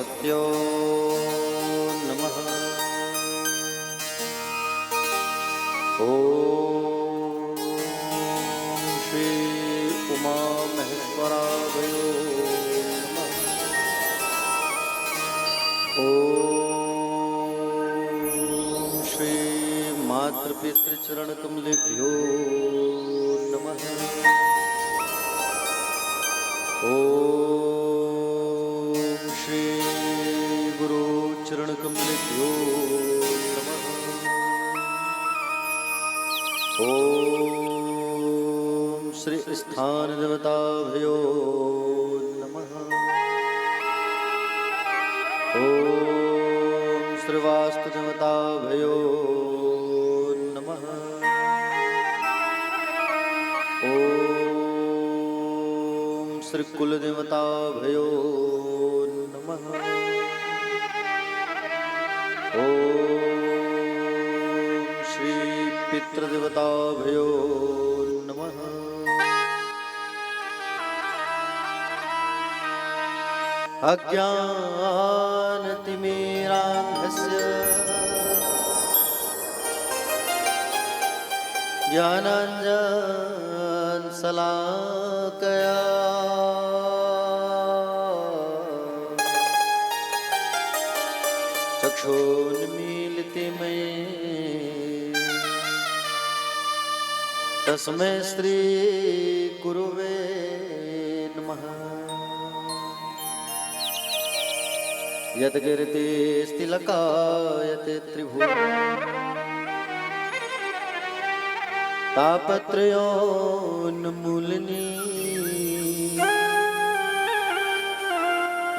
सरस्वत्यो नमः। ओम श्री उमा महेश्वराभयो नमः। ओम श्री मातृपितृचरणकमलेभ्यो नमः। ओम श्री गुरुचरणकमलेभ्यो नमः। ओम श्री स्थानदेवताभ्यो नमः। ओम श्री वास्तुदेवताभ्यो नमः। ओम श्री कुलदेवताभ्यो नमः। ओम श्री पितृदेवताभ्यो नमः। अज्ञानतिमिरान्धस्य ज्ञानाञ्जनशलाकया चक्षुन्मीलितं तस्मै श्री गुरुवे नमः। यद्गिरितिस्तिलकायते त्रिभुवनं तापत्रयोन्मूलिनी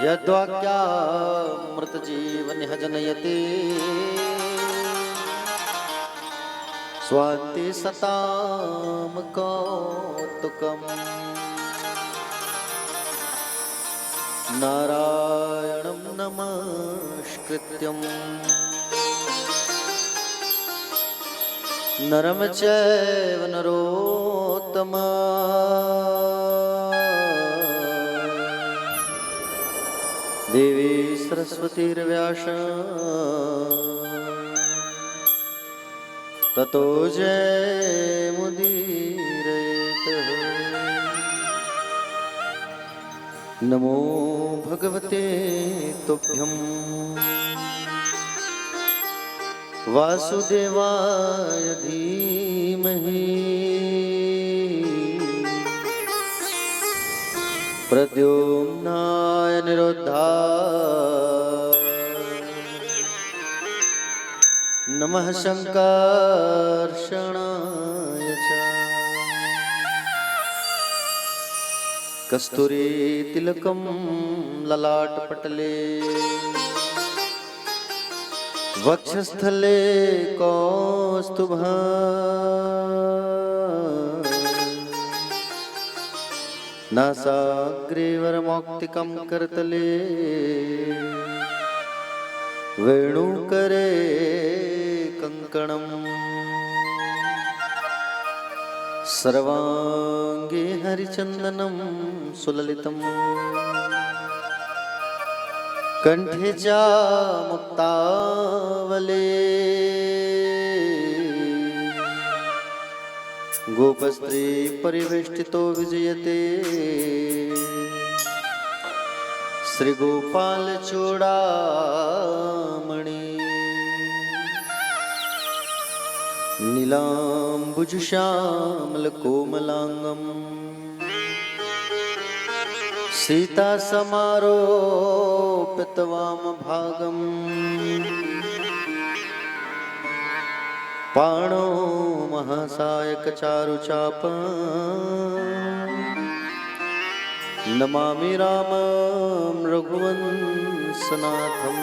यद्वाक्यामृतजीवनिह जनयति स्वान्ति सतां कौतुकम्। नारायणं नमस्कृत्यं नरं चैव नरोत्तमं देवी सरस्वतीर्व्यासं ततो जयमुदीरयेत्। नमो भगवते तुभ्यं वासुदेवाय धीमहि प्रद्युम्नाय निरुद्धाय नमः शङ्कर्षणाय च। कस्तूरी तिलकं ललाटपटले वक्षस्थले कौस्तुभः नासाग्रे वरमौक्तिकं करतले वेणुकरे कङ्कणम् सर्वाङ्गे हरिचन्दनं सुललितं कंठे च मुक्तावले गोपस्त्री परिवेष्टितो विजयते श्रीगोपाल चूड़ामणि नीलाम्बुजश्यामलकोमलाङ्गं सीता समारोपितवामभागम् पाणो महासायकचारुचापं नमामि रामं रघुवंशनाथम्।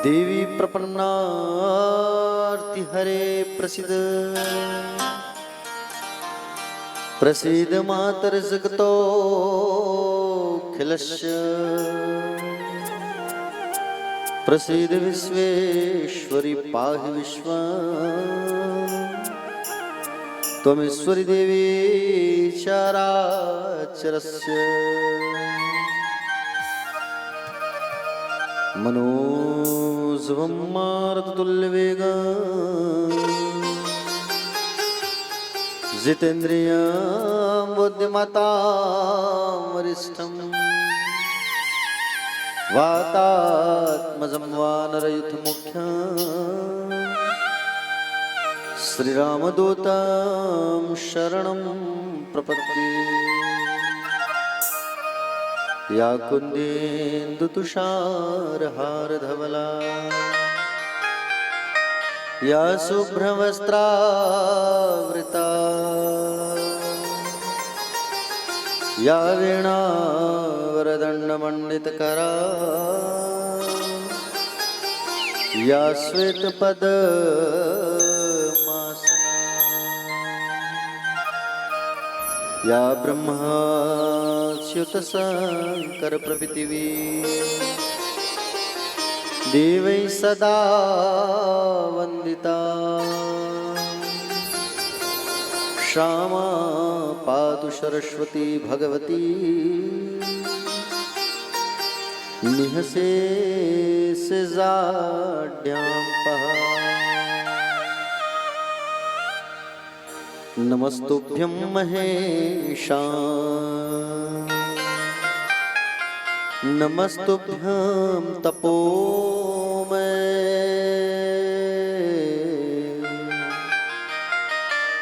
देवी प्रपन्नार्तिहरे प्रसीद प्रसीद मातर्जगतोऽखिलस्य प्रसीद विश्वेश्वरी पाहि विश्वम्। त्वमेश्वरी देवी चराचरस्य मनोजवं मारुततुल्यवेगः जितेन्द्रियं बुद्धिमतां वरिष्ठं वातात्मजं वानरयुथमुख्यं श्रीरामदूतं शरणं प्रपद्ये। या कुन्देन्दुतुषारहारधवला या शुभ्रवस्त्रावृता या वीणावरदण्डमण्डितकरा या श्वेतपद्मासना या ब्रह्माच्युतशङ्करप्रभृतिवी देवै सदा वन्दिता। क्षमा पातु सरस्वती भगवती निःशेषजाड्यां पहा। नमस्तुभ्यं महेशाय नमस्तुभ्यं तपोमय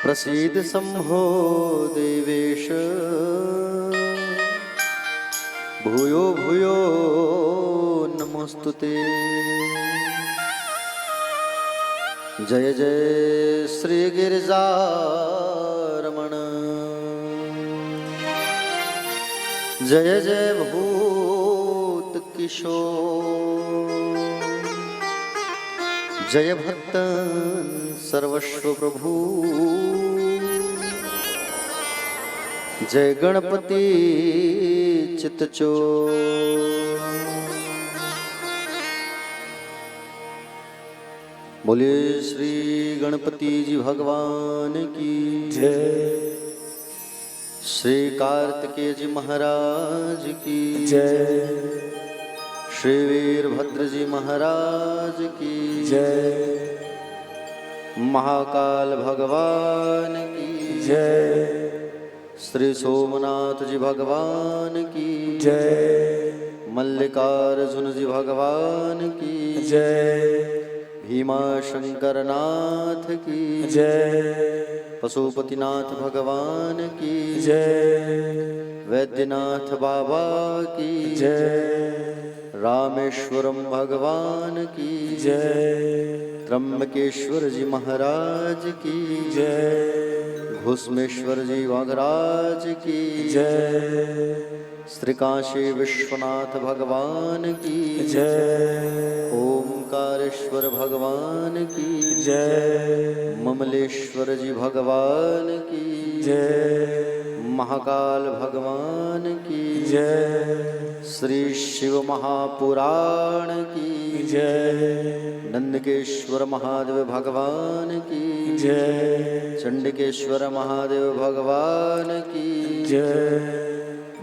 प्रसीद शम्भो देवेश भूयो भूयो नमोस्तुते। जय जय श्री गिरिजारमण जय जय भूत किशोर जय भक्तन सर्वस्व प्रभु जय गणपति चित्तचोर। बोलिए श्री गणपति जी भगवान की जय। श्री कार्तिकेय जी महाराज की जय। श्री वीरभद्र जी महाराज की जय। महाकाल भगवान की जय। श्री सोमनाथ जी भगवान की जय। मल्लिकार्जुन जी भगवान की जय। भीमा शंकर नाथ की जय। पशुपतिनाथ भगवान की जय। वैद्यनाथ बाबा की जय। रामेश्वरम भगवान की जय। त्र्यंबकेश्वर जी महाराज की जय। घुस्मेश्वर जी वाघराज की जय। श्री काशी विश्वनाथ भगवान की जय। ओंकारेश्वर भगवान की जय। ममलेश्वर जी भगवान की जय। महाकाल भगवान की जय। श्री शिव महापुराण की जय। नंदकेश्वर महादेव भगवान की जय। चंडिकेश्वर महादेव भगवान की जय।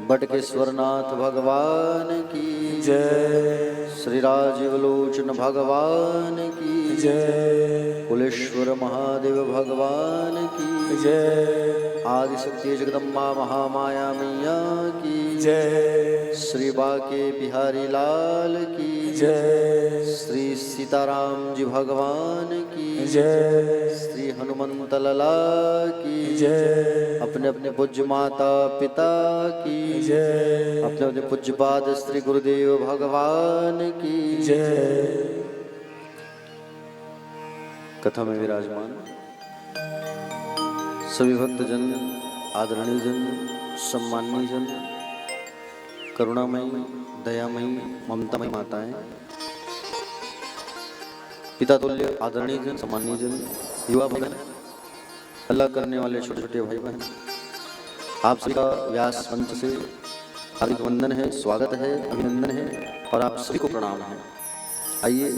बटकेश्वरनाथ भगवान की जय। श्री राजीवलोचन भगवान की जय। कुलेश्वर महादेव भगवान की जय। आदिशक्ति जगदम्बा महामाया मैया की जय। श्री बाके बिहारी लाल की जय। श्री सीताराम जी भगवान की जय। श्री हनुमंत लला की जय। अपने अपने पूज्य माता पिता की जय। अपने अपने पूज्यपाद श्री गुरुदेव भगवान की जय। कथा में विराजमान सभी भक्तजन, आदरणीय जन, सम्माननीय जन, करुणामयी, दयामयी, ममतामयी माताएं, पिता तुल्य आदरणीय जन, सम्माननीय जन, युवा बहन, अल्लाह करने वाले छोटे छोटे भाई बहन, आप सभी का व्यास मंच से हार्दिक वंदन है, स्वागत है, अभिनंदन है और आप सभी को प्रणाम है। आइए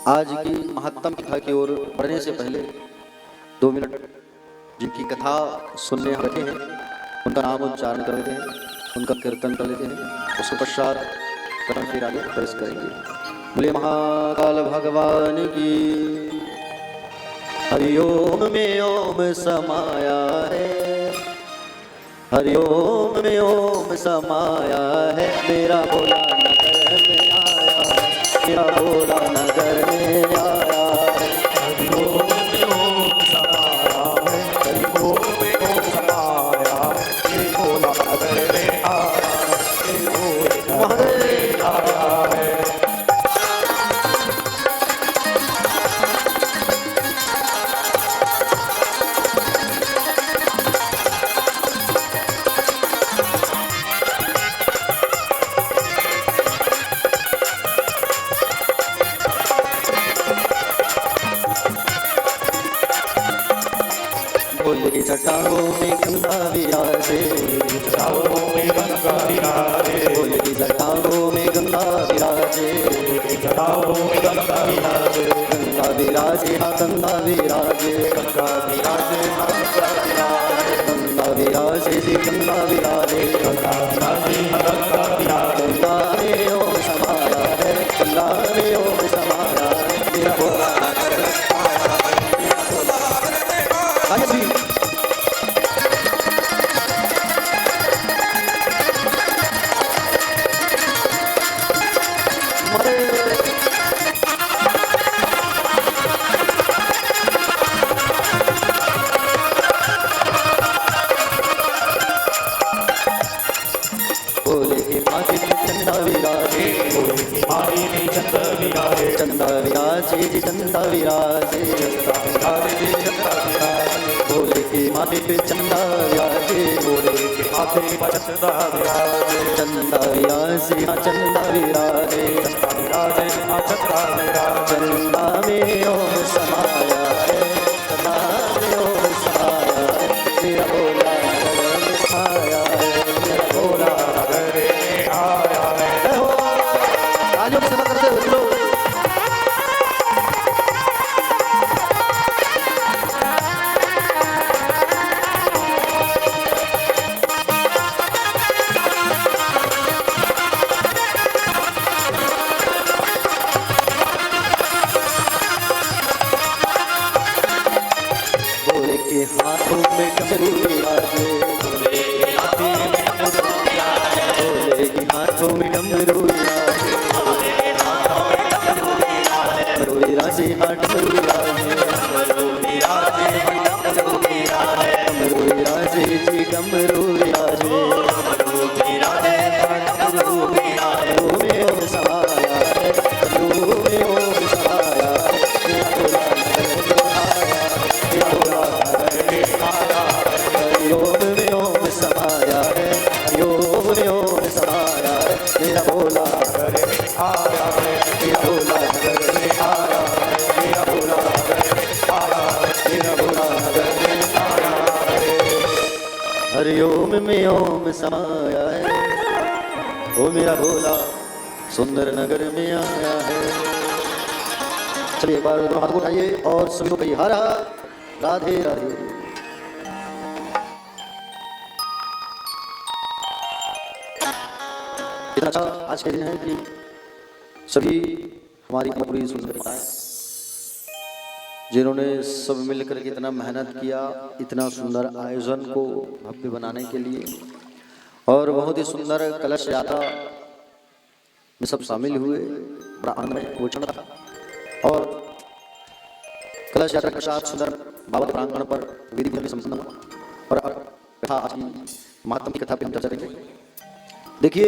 आज की महत्तम कथा की ओर बढ़ने से पहले 2 मिनट जिनकी कथा सुनने हम बैठे हैं उनका नाम उच्चारण कर लेते हैं, उनका कीर्तन कर लेते हैं। उसके पश्चात कदम फिर आगे प्रवेश करेंगे। बोले महाकाल भगवान की। हरिओम में ओम समाया है, हरिओम में ओम समाया है, मेरा भोला नगर में आया है, मेरा भोला नगर में आया है। हरिओम में ओम समाया है, हरिओम में ओम समाया है, मेरे भोला नगर में आया है, मेरे भोला नगर में आया है। जटाओं में गंगा विराजे, जटाओं में गंगा विराजे, बोले की जटाओं में गंगा विराजे, जटाओं में गंगा विराजे, गंगा विराजे हाँ गंगा विराजे, गंगा विराजे हाँ गंगा विराजे, गंगा विराजे जी गंगा विराजे, गंगा विराजे हाँ गंगा विराजे, गंगा में ओम समाया है, गंगा में ओम समाया है, मेरा भोला नगर आया है, मेरा भोला नगर में आया है। चंदा विराजे, चंदा विराजे, चंदा विराजे, भोले के माथे पे चंदा विराजे, भोले के माथे पे चंदा विराजे, चंदा विराजे हाँ चंदा विराजे, चंदा विराजे हाँ चंदा विराजे, चंदा में ओम समाया है, चंदा में ओम समाया है, मेरा भोला नगर में आया है, मेरा भोला नगर में आया है। आज लोग सेवा करते हो लोग। भोले के हाथों में डमरू विराजे, भोले के हाथों में डमरू विराजे, भोले के हाथों में डमरू विराजे, डमरू विराजे हाँ डमरू विराजे, डमरू विराजे हाँ डमरू विराजे, डमरू विराजे जी डमरू विराजे, डमरू विराजे हाँ डमरू विराजे, में ओम समाया है, में ओम समाया है, मेरा भोला नगर में आया है, मेरा भोला नगर में आया है, हरिओम में ओम समाया है, हरिओम में ओम समाया है, मेरा भोला नगर में आया है, मेरा भोला नगर में आया है, मेरा भोला नगर में आया है, मेरा भोला नगर में आया है। हरिओम में ओम समाया है, ओ मेरा भोला सुंदर नगर में आया है। चलिए एक बार दोनों हाथ को उठाइए और सभी को कहिए हर हर राधे राधे। इतना अच्छा आज के दिन है कि सभी हमारी पूरी सुंदर माताएं जिन्होंने सब मिलकर के इतना मेहनत किया, इतना सुंदर आयोजन को भव्य बनाने के लिए, और बहुत ही सुंदर कलश यात्रा में सब शामिल हुए, बड़ा आनंद वो चल रहा। और कलश यात्रा के साथ सुंदर बाबा के प्रांगण पर विधि विधान संपन्न हुआ। और कथा आज की महात्मा की कथा पे हम चर्चा करेंगे। देखिए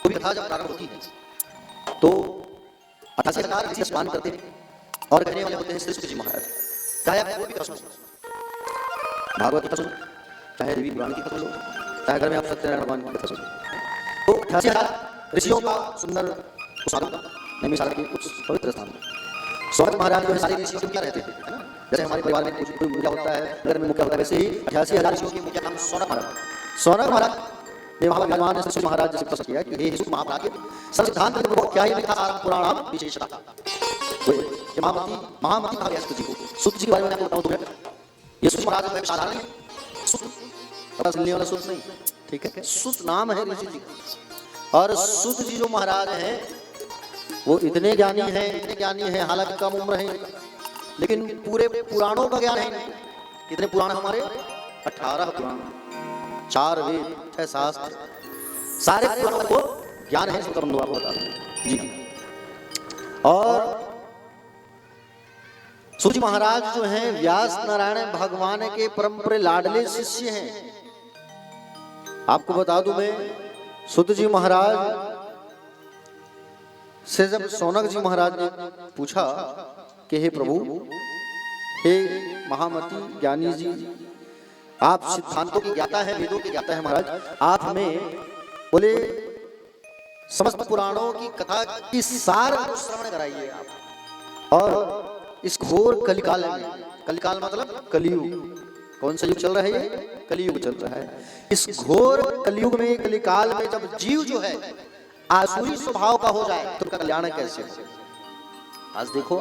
कोई कथा जब प्रारंभ होती है तो अठासीकार किसी स्नान करते हैं और कहने वाले होते हैं श्री जी महाराज। चाहे आप कोई भी कथा सुनो, भागवत की कथा सुनो, चाहे देवी पुराण की कथा सुनो, चाहे घर में आप सत्यनारायण भगवान की कथा सुनो, तो 88 ऋषियों का सुंदर नैमिषारण्य के कुछ पवित्र स्थान में स्वागत महाराज जो है सारे ऋषियों के मुखिया रहते थे, है ना। जैसे हमारे परिवार में कोई मुखिया होता है, घर में मुखिया होता है, वैसे ही 88,000 ऋषियों के मुखिया नाम सौनक महाराज। सौनक महाराज ने वहां विद्वान ने सुत महाराज से प्रश्न किया कि हे सुत महाभागे सब सिद्धांत में वो क्या ही लिखा सारा पुराण विशेषता कि महामती कहा गया सुत जी को। सुत जी के बारे में आपको बताऊं तुम्हें, ये सुत महाराज है साधारण है, सुत पता चलने वाला सुत नहीं, ठीक है, सुत नाम है ऋषि जी। और सूत जी जो महाराज हैं वो इतने ज्ञानी हैं, हालांकि कम उम्र है, लेकिन पूरे पुराणों का ज्ञान है। कितने पुराण हमारे? 18 पुराण, 4 वेद, 6 शास्त्र, सारे पुराणों को ज्ञान है। इसको बंधु आपको बता दूं जी। और सूत जी महाराज जो हैं व्यास नारायण भगवान के परम लाडले शिष्य हैं। आपको बता दूं मैं, सूत जी महाराज से जब सौनक जी महाराज ने पूछा कि हे प्रभु, हे महामती ज्ञानी जी, आप सिद्धांतों की ज्ञाता है, वेदों की ज्ञाता है महाराज, आप हमें बोले समस्त पुराणों की कथा की सार श्रवण कराइए आप। और इस घोर कलिकाल में, कलिकाल मतलब कलियुग, कौन सा युग चल रहा है? ये कलियुग चल रहा है। इस घोर कलियुग में, कलिकाल में जब जीव जो है आसुरी स्वभाव का हो जाए तो कल्याण कैसे हो? आज देखो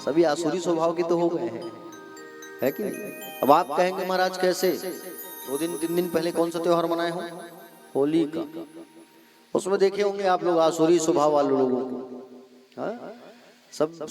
सभी आसुरी स्वभाव के तो हो गए हैं, है कि नहीं? अब आप कहेंगे महाराज कैसे? 2 दिन 3 दिन पहले कौन सा त्योहार मनाए हो? होली का। उसमें देखे होंगे आप लोग आसुरी स्वभाव वाले लोगों को, हाँ? सब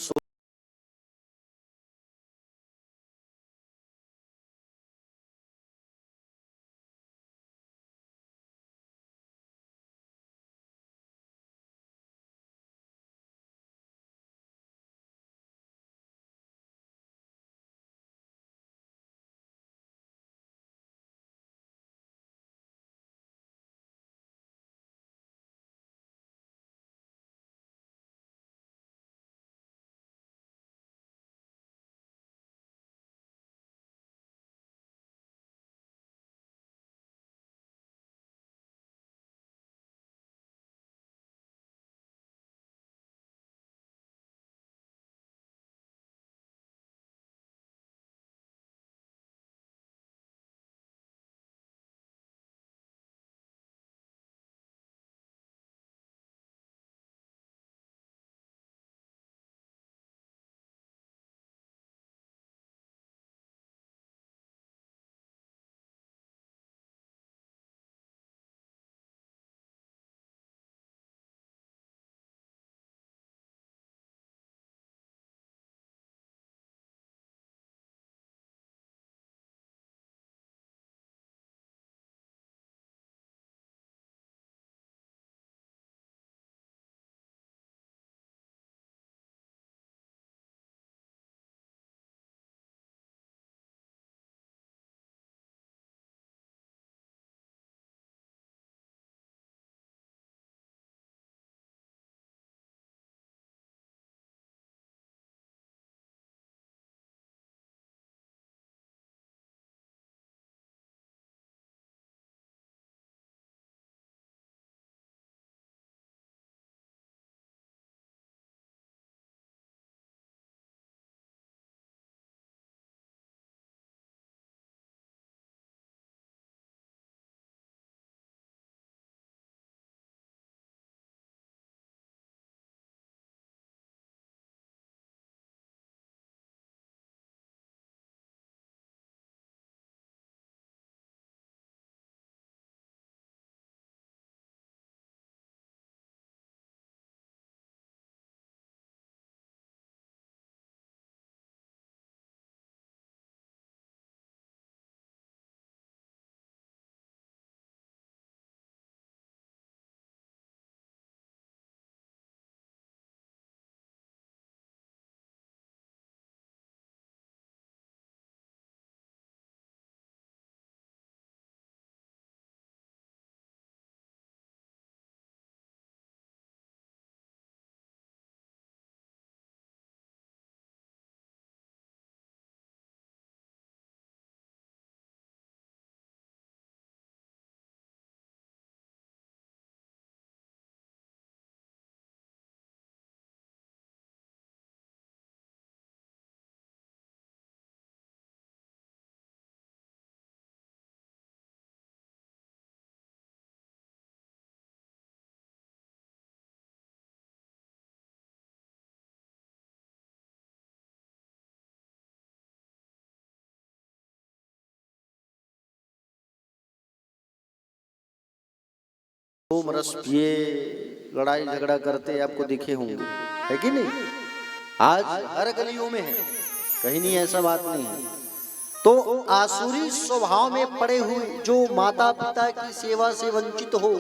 सोमरस पिए, लड़ाई झगड़ा करते आपको दिखे होंगे, है कि नहीं? आज हर गलियों में है, कहीं नहीं ऐसा बात नहीं है। तो आसुरी स्वभाव में पड़े हुए, जो माता पिता की सेवा से वंचित हो,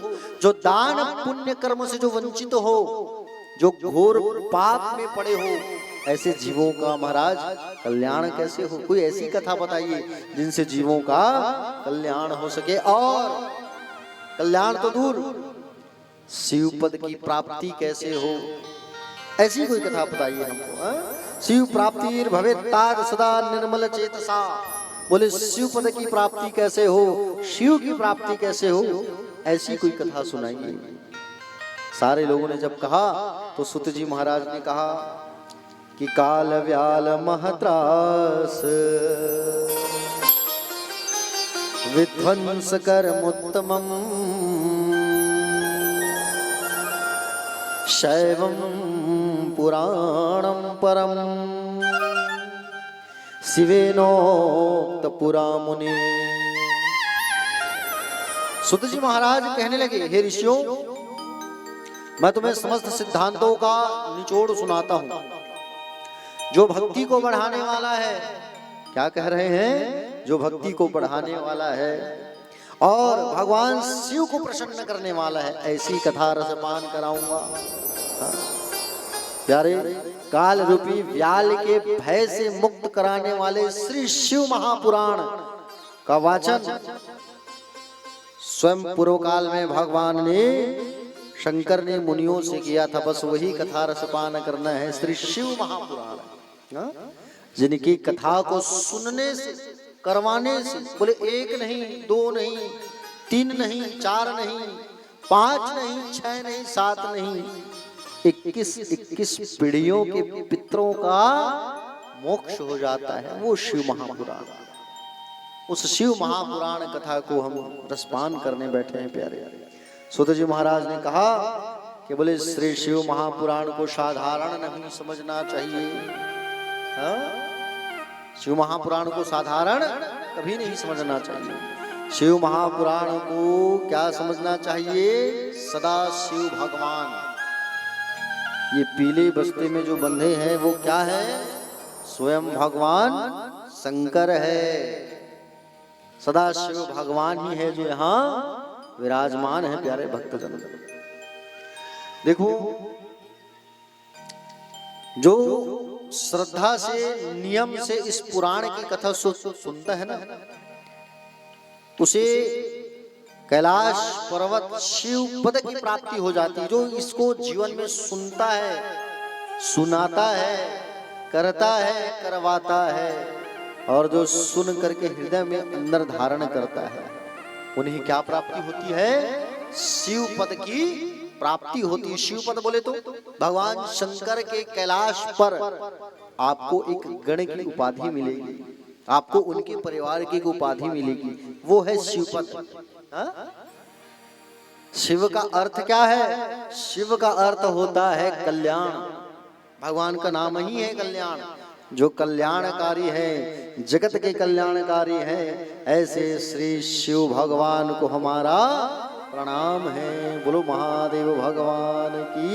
जो दान पुण्य कर्म से जो वंचित हो, जो घोर पाप में पड़े हो, ऐसे जीवों का महाराज कल्याण कैसे हो? कोई ऐसी कथा बताइए जिनसे जीवों का कल्याण हो सके। और कल्याण तो दूर, शिव पद की प्राप्ति कैसे हो, ऐसी कोई कथा बताइए हमको। शिव प्राप्ति भवेत्ताद सदा निर्मल चेतसा, बोले शिव पद की प्राप्ति कैसे हो, शिव की प्राप्ति कैसे हो, ऐसी कोई कथा सुनाइए। सारे लोगों ने जब कहा तो सुत जी महाराज ने कहा कि काल व्याल महत्रास विध्वंस कर्मोत्तमम् शैवं पुराणं परम शिवेनोक्त पुरा मुनि। सुत जी महाराज कहने लगे, हे ऋषियों, मैं तुम्हें समस्त सिद्धांतों का निचोड़ सुनाता हूं, जो भक्ति को बढ़ाने वाला है। क्या कह रहे हैं? जो भक्ति को बढ़ाने वाला है और भगवान शिव को प्रसन्न करने वाला है, ऐसी कथा रसपान कराऊंगा। प्यारे, काल रूपी व्याल के भय से मुक्त कराने वाले श्री शिव महापुराण का वाचन स्वयं पूर्व काल में भगवान ने, शंकर ने मुनियों से किया था। बस वही कथा रसपान करना है, श्री शिव महापुराण, जिनकी कथा को सुनने से, करवाने से, बोले एक नहीं, दो नहीं, तीन नहीं, चार नहीं, पांच नहीं, छह नहीं, सात नहीं, 21 पीढ़ियों के पितरों का मोक्ष हो जाता है, वो शिव महापुराण। उस शिव महापुराण कथा को हम रसपान करने बैठे हैं प्यारे। सुत जी महाराज ने कहा कि बोले श्री शिव महापुराण को साधारण नहीं समझना चाहिए। शिव महापुराण को साधारण कभी नहीं समझना चाहिए। शिव महापुराण को क्या समझना चाहिए? सदा शिव भगवान। ये पीले बस्ते में जो बंधे हैं वो क्या है? स्वयं भगवान शंकर है। सदा शिव भगवान ही है जो यहाँ विराजमान है प्यारे भक्तजन। देखो, जो श्रद्धा से, नियम से इस पुराण की कथा सुनता है ना, उसे कैलाश पर्वत शिव पद की प्राप्ति हो जाती है। जो इसको जीवन में सुनता है, सुनाता है, करता है, करवाता है, और जो सुन करके हृदय में अंदर धारण करता है, उन्हें क्या प्राप्ति होती है? शिव पद की प्राप्ति होती है। शिव पद बोले तो भगवान शंकर के कैलाश पर आपको एक गण की उपाधि मिलेगी, आपको उनके परिवार की उपाधि मिलेगी, वो है शिव पद। शिव का अर्थ क्या है? शिव का अर्थ होता है कल्याण। भगवान का नाम ही है कल्याण। जो कल्याणकारी है, जगत के कल्याणकारी है, ऐसे श्री शिव भगवान को हमारा प्रणाम है। बोलो महादेव भगवान की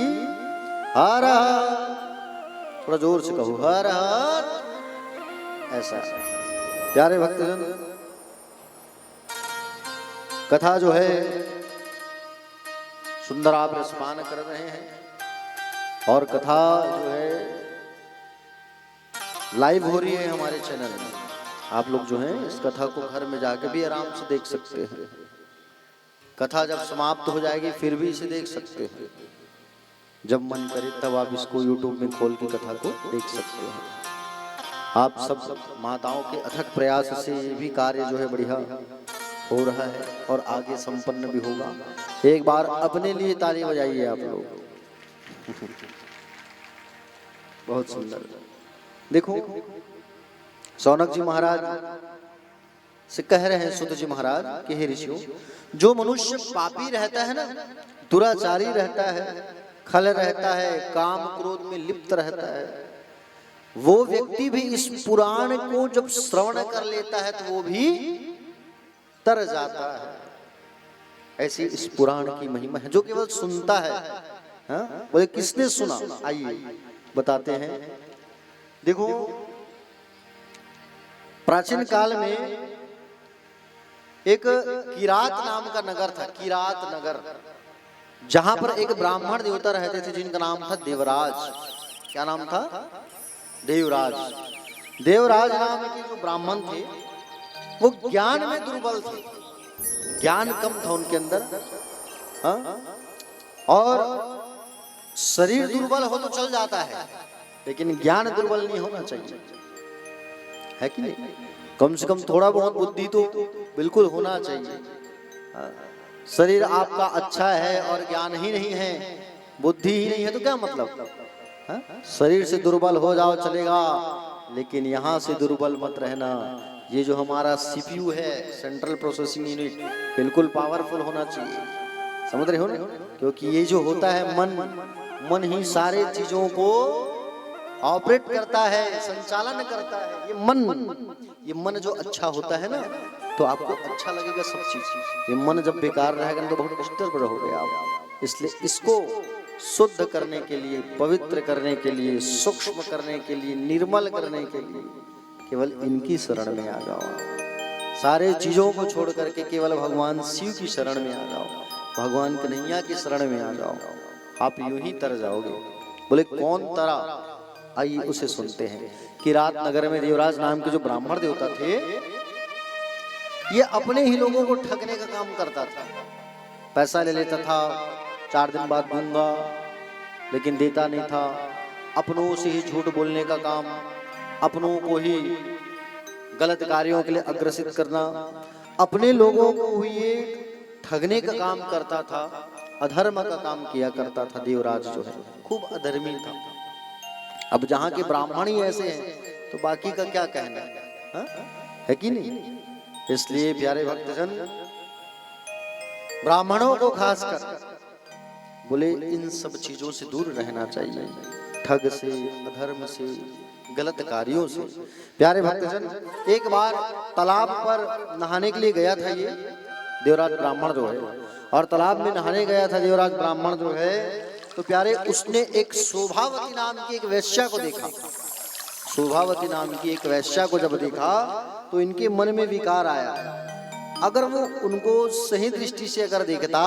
हर हर। थोड़ा जोर से कहो, हर हर। ऐसा प्यारे भक्तजन, कथा जो है सुंदर आप रसपान कर रहे हैं, और कथा जो है लाइव हो रही है हमारे चैनल में। आप लोग जो हैं इस कथा को घर में जाके भी आराम से देख सकते हैं। कथा जब समाप्त हो जाएगी फिर भी इसे देख सकते हैं। जब मन करे तब आप इसको YouTube में खोल के कथा को देख सकते हैं। आप सब माताओं के अथक प्रयास से ये भी कार्य जो है बढ़िया हो रहा है और आगे संपन्न भी होगा। एक बार अपने लिए ताली बजाइए आप लोग। बहुत सुंदर। देखो, सौनक जी महाराज से कह रहे हैं सुत जी महाराज कि हे ऋषियों, जो मनुष्य पापी रहता है ना, दुराचारी रहता है, खल रहता है, काम क्रोध में लिप्त रहता है, वो व्यक्ति भी इस पुराण को जब श्रवण कर लेता है तो वो भी तर जाता है। ऐसी इस पुराण की महिमा है। जो केवल सुनता है, हाँ, बोले किसने सुना, आइए बताते हैं। देखो प्राचीन काल में एक किरात नाम का नगर था, किरात नगर, जहां पर एक ब्राह्मण देवता रहते थे जिनका नाम था देवराज। क्या नाम था? देवराज। देवराज नाम के जो ब्राह्मण थे वो ज्ञान में दुर्बल थे, ज्ञान कम था उनके अंदर, हाँ? और शरीर दुर्बल हो तो चल जाता है, लेकिन ज्ञान दुर्बल नहीं होना चाहिए, है कि नहीं? कम से कम थोड़ा बहुत बुद्धि तो बिल्कुल होना चाहिए। हाँ? शरीर आपका अच्छा है और ज्ञान ही नहीं है, बुद्धि ही नहीं है, तो क्या मतलब? हाँ? शरीर से दुर्बल हो जाओ चलेगा, लेकिन यहाँ से दुर्बल मत रहना। ये जो हमारा सीपीयू है, सेंट्रल प्रोसेसिंग यूनिट, बिल्कुल पावरफुल होना चाहिए, समझ रहे हो ना? क्योंकि ये जो होता है मन ही सारे चीजों को ऑपरेट करता है, संचालन करता है। ये मन जो अच्छा होता है ना, तो आपको अच्छा लगेगा सब चीज। ये मन जब बेकार रहेगा तो बहुत डिस्टर्ब रहोगे आप। इसलिए इसको शुद्ध करने के लिए, पवित्र करने के लिए, सूक्ष्म करने के लिए, निर्मल करने के लिए केवल इनकी शरण में आ जाओ। सारे चीजों को छोड़ करके केवल भगवान शिव की शरण में आ जाओ, भगवान कन्हैया की शरण में आ जाओ, आप यूं ही तर जाओगे। बोले कौन तरा? आइए उसे सुनते हैं। किरात नगर में देवराज नाम के जो ब्राह्मण देवता थे, ये अपने ही लोगों को ठगने का काम करता था। पैसा ले लेता था, 4 दिन बाद दूंगा, लेकिन देता नहीं था। अपनों से ही झूठ बोलने का काम, अपनों को ही गलत कार्यों के लिए अग्रसित करना, अपने लोगों को ही ठगने का काम करता था, अधर्म का काम किया करता था। देवराज जो है खूब अधर्मी था। अब जहाँ के ब्राह्मण ही ऐसे हैं तो बाकी का क्या कहना है कि नहीं? इसलिए प्यारे भक्तजन, ब्राह्मणों को खासकर बोले इन सब चीजों से दूर रहना चाहिए, ठग से, अधर्म से, गलत कार्यों से। प्यारे भक्तजन, एक बार तालाब पर नहाने के लिए गया था ये देवराज ब्राह्मण जो है, और तालाब में नहाने गया था देवराज ब्राह्मण जो है, तो प्यारे उसने एक शोभावती नाम की एक वैश्या को देखा। शोभावती नाम की एक वैश्या को जब देखा तो इनके मन में विकार आया। अगर वो उनको सही दृष्टि से अगर देखता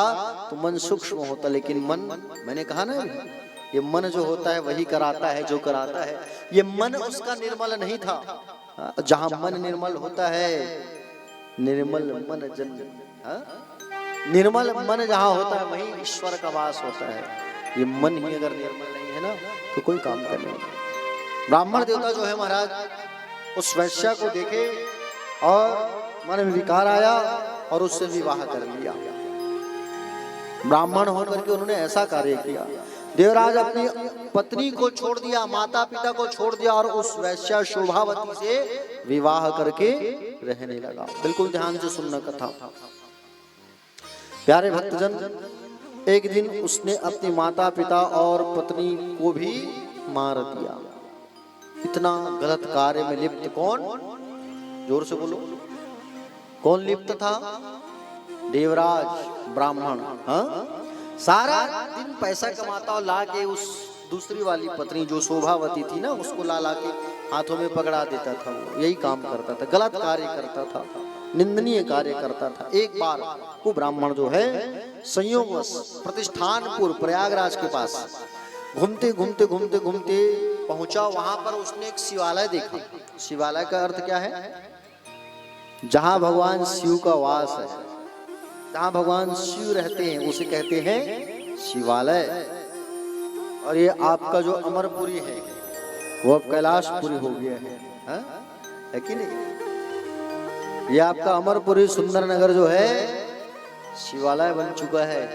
तो मन सूक्ष्म होता, लेकिन मन, मैंने कहा ना, ये मन जो होता है वही कराता है जो कराता है। ये मन उसका निर्मल नहीं था। जहां मन निर्मल होता है, निर्मल मन जन, निर्मल मन जहां होता है वहीं ईश्वर का वास होता है। ये मन ही अगर निर्मल नहीं है ना तो कोई काम कर नहीं। ब्राह्मण देवता जो है महाराज उस वैश्या को देखे और मन में विकार आया और उससे विवाह कर लिया। ब्राह्मण होकर के उन्होंने ऐसा कार्य किया, देवराज अपनी पत्नी को छोड़ दिया, माता पिता को छोड़ दिया और उस वैश्या शोभावती से विवाह करके रहने लगा। बिल्कुल ध्यान से सुनना कथा। प्यारे भक्तजन, एक दिन उसने अपनी माता पिता और पत्नी को भी मार दिया। इतना गलत कार्य में लिप्त कौन? जोर से बोलो, कौन लिप्त था? देवराज ब्राह्मण। हाँ, सारा दिन पैसा कमाता और लाके उस दूसरी वाली पत्नी जो शोभावती थी ना, उसको ला के हाथों में पकड़ा देता था। वो यही काम करता था, गलत कार्य करता था, निंदनीय कार्य करता था। एक बार वो ब्राह्मण जो है संयोगवश प्रतिष्ठानपुर प्रयागराज के पास घूमते घूमते घूमते घूमते पहुंचा। वहां पर उसने एक शिवालय देखा। शिवालय का अर्थ क्या है? जहां भगवान शिव का वास है, जहां भगवान शिव रहते हैं उसे कहते हैं शिवालय। और ये आपका जो अमरपुरी है वो अब कैलाशपुरी हो गया है कि नहीं? ये आपका अमरपुरी सुंदर नगर जो है शिवालय बन चुका है,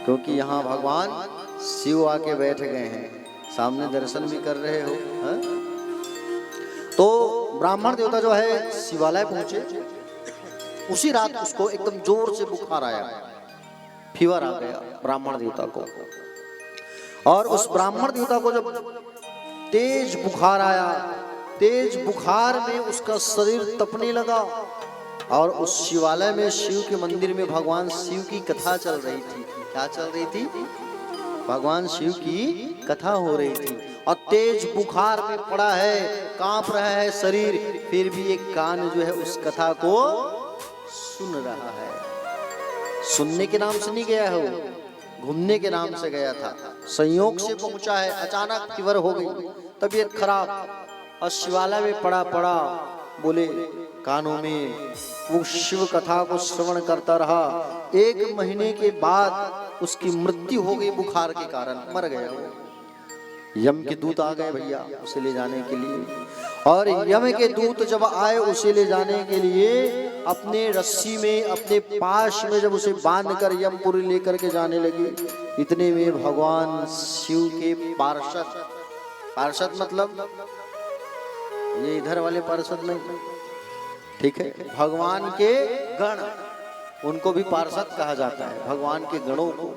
क्योंकि यहाँ भगवान शिव आके बैठ गए हैं, सामने दर्शन भी कर रहे हो। तो ब्राह्मण देवता जो है शिवालय पहुंचे। उसी रात उसको एकदम जोर से बुखार आया, फीवर आ गया ब्राह्मण देवता को। और उस ब्राह्मण देवता को जब तेज बुखार आया, तेज बुखार में उसका शरीर तपने लगा, और उस शिवालय में, शिव के मंदिर में भगवान शिव की कथा चल रही थी। क्या चल रही थी? भगवान शिव की कथा हो रही थी। और तेज बुखार में पड़ा है, कांप रहा है शरीर, फिर भी एक कान जो है उस कथा को सुन रहा है। सुनने के नाम से नहीं गया है वो, घूमने के नाम से गया था। संयोग से पहुंचा है, अचानक फीवर हो गई, तबीयत खराब, और शिवालय में पड़ा बोले कानों में वो शिव कथा को श्रवण करता रहा। 1 महीने के बाद उसकी मृत्यु हो गई, बुखार के कारण मर गया वो। यम के दूत आ गए भैया उसे ले जाने के लिए, और यम के दूत जब आए उसे ले जाने के लिए, अपने रस्सी में, अपने पाश में जब उसे बांधकर यमपुरी लेकर के जाने लगे, इतने में भगवान शिव के पार्षद मतलब ये इधर वाले पार्षद नहीं, ठीक है, भगवान के गण, उनको भी पार्षद कहा जाता है, भगवान के गणों को।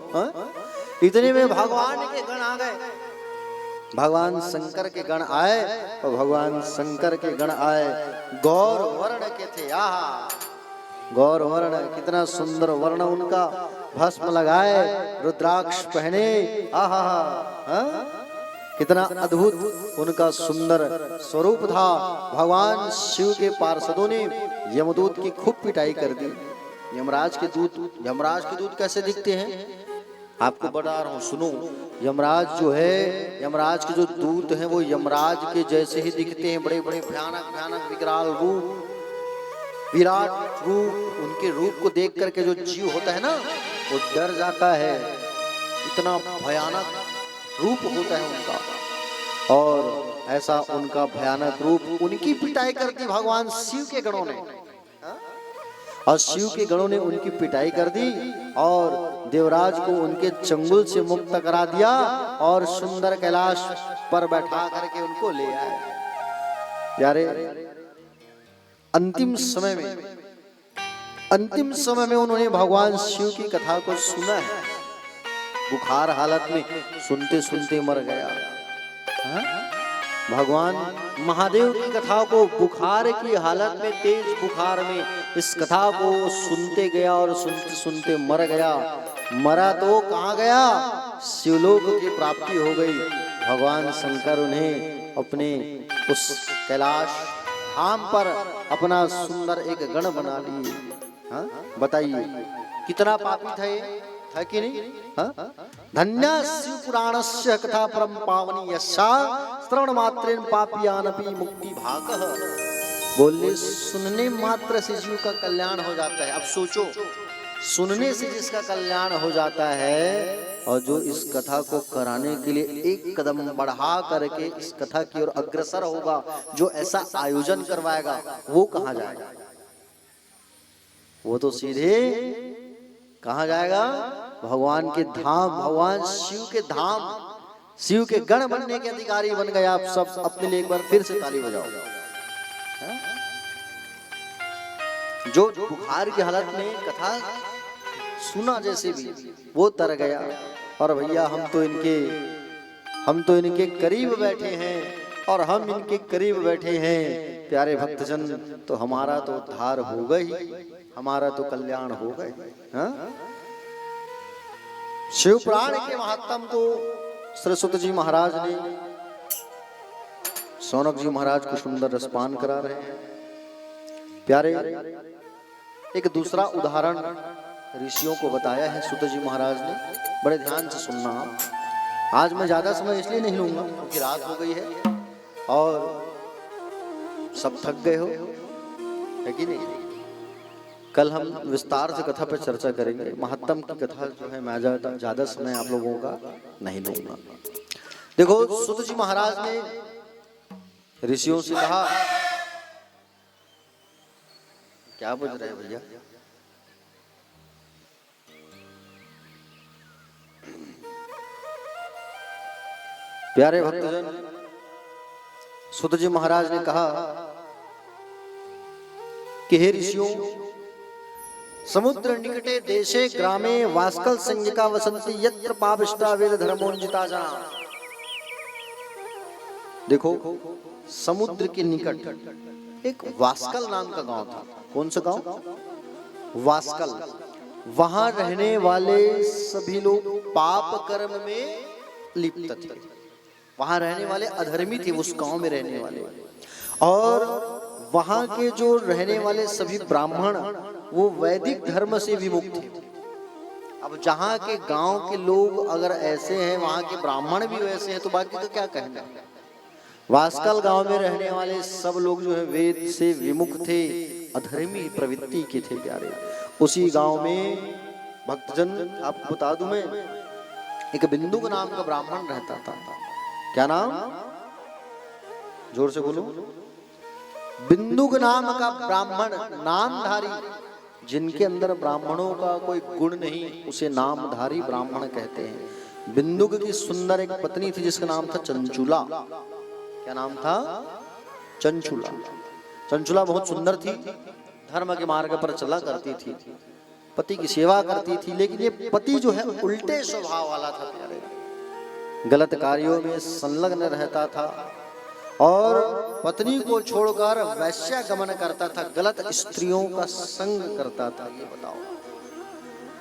इतने में भगवान के गण आ गए, भगवान शंकर के गण आए, और भगवान शंकर के गण आए गौर वर्ण के थे। आहा, गौर वर्ण, कितना सुंदर वर्ण उनका, भस्म लगाए, रुद्राक्ष पहने, आहा, कितना अद्भुत उनका सुंदर स्वरूप था। भगवान शिव के पार्षदों ने यमदूत की खूब पिटाई कर दी। यमराज के दूत कैसे दिखते हैं आपको बता रहा हूं, सुनो। यमराज जो है, यमराज के जो दूत हैं वो यमराज के जैसे ही दिखते हैं, बड़े बड़े भयानक विकराल रूप, विराट रूप। उनके रूप को देख करके जो जीव होता है ना वो डर जाता है, इतना भयानक रूप होता है उनका। और ऐसा उनका भयानक रूप, उनकी पिटाई कर दी भगवान शिव के गणों ने, और शिव के गणों ने उनकी पिटाई कर दी, और देवराज को उनके चंगुल से मुक्त करा दिया, और सुंदर कैलाश पर बैठा करके उनको ले आए। प्यारे, अंतिम समय में उन्होंने भगवान शिव की कथा को सुना है। बुखार हालत में सुनते सुनते मर गया। भगवान महादेव की कथा को बुखार की हालत में, तेज बुखार में इस कथा को सुनते गया, और सुनते सुनते मर गया। मरा तो कहाँ गया, शिवलोक की प्राप्ति हो गई। भगवान शंकर उन्हें अपने उस कैलाश धाम पर अपना सुंदर एक गण बना लिए। बताइए कितना पापी था ये, है कि नहीं? धन्या शिव पुराणस्य कथा परम पावनी यस्या श्रवण मात्रेन पापियानपि मुक्ति भागः। बोले सुनने मात्र से जीव का कल्याण हो जाता है। अब सोचो, सुनने से जिसका कल्याण हो जाता है, और जो इस कथा को कराने के लिए एक कदम बढ़ा करके इस कथा की ओर अग्रसर होगा, जो ऐसा आयोजन करवाएगा, वो कहाँ जाएगा? वो तो सीधे कहाँ जाएगा? भगवान के धाम, भगवान शिव के धाम, शिव के गण बनने के अधिकारी बन गए। आप सब अपने लिए एक बार फिर से ताली बजाओ। जो बुखार की हालत में कथा सुना जैसे भी, वो तर गया। और भैया हम तो इनके करीब बैठे हैं, और हम इनके करीब बैठे हैं प्यारे भक्तजन, तो हमारा तो उद्धार हो गई, हमारा तो कल्याण हो गए। शिव पुराण के महात्म को सरस्वत जी महाराज ने सौनक जी महाराज को सुंदर रसपान करा रहे हैं। प्यारे, एक दूसरा उदाहरण ऋषियों को बताया है सुत जी महाराज ने, बड़े ध्यान से सुनना आप। आज मैं ज्यादा समय इसलिए नहीं लूंगा क्योंकि रात हो गई है और सब थक गए हो, है कि नहीं? कल हम विस्तार से कथा पर चर्चा करेंगे। महात्म की कथा जो है मैं ज्यादा समय आप लोगों का नहीं लूंगा। देखो, सुत जी महाराज ने ऋषियों से कहा, क्या बुझ रहे हैं भैया? प्यारे भक्तजन, सुत जी महाराज ने कहा कि हे ऋषियों, समुद्र निकटे देशे ग्रामे वास्कल संज्ञका वसंती यत्र पापिष्टा वेद धर्मोन्जिता जना। देखो, समुद्र के निकट एक वास्कल नाम का गांव था। कौन सा गांव? वास्कल। वहां रहने वाले सभी लोग पाप कर्म में लिप्त थे। वहां रहने वाले अधर्मी थे, उस गांव में रहने वाले। और वहां के जो रहने वाले सभी ब्राह्मण वो वैदिक धर्म से विमुख थे। अब जहां के गांव के लोग अगर ऐसे हैं, वहां के ब्राह्मण भी वैसे हैं, तो बाकी तो क्या कहना। वास्कल गांव में रहने वाले सब लोग जो है वेद से विमुख थे, अधर्मी प्रवृत्ति के थे प्यारे। उसी गांव में भक्तजन, आपको बता दूं मैं, एक बिंदु नाम का ब्राह्मण रहता था। क्या नाम? जोर से बोलो। बिंदु नाम का ब्राह्मण, नामधारी, जिनके अंदर ब्राह्मणों का कोई गुण नहीं, उसे नामधारी ब्राह्मण कहते हैं। बिंदु की सुंदर एक पत्नी थी जिसका नाम था चंचुला। क्या नाम था? चंचुला। चंचुला बहुत सुंदर थी, धर्म के मार्ग पर चला करती थी, पति की सेवा करती थी। लेकिन ये पति जो है उल्टे स्वभाव वाला था प्यारे, गलत कार्यों में संलग्न रहता था और पत्नी को छोड़कर वैश्यागमन करता था, गलत स्त्रियों का संग करता था। ये बताओ,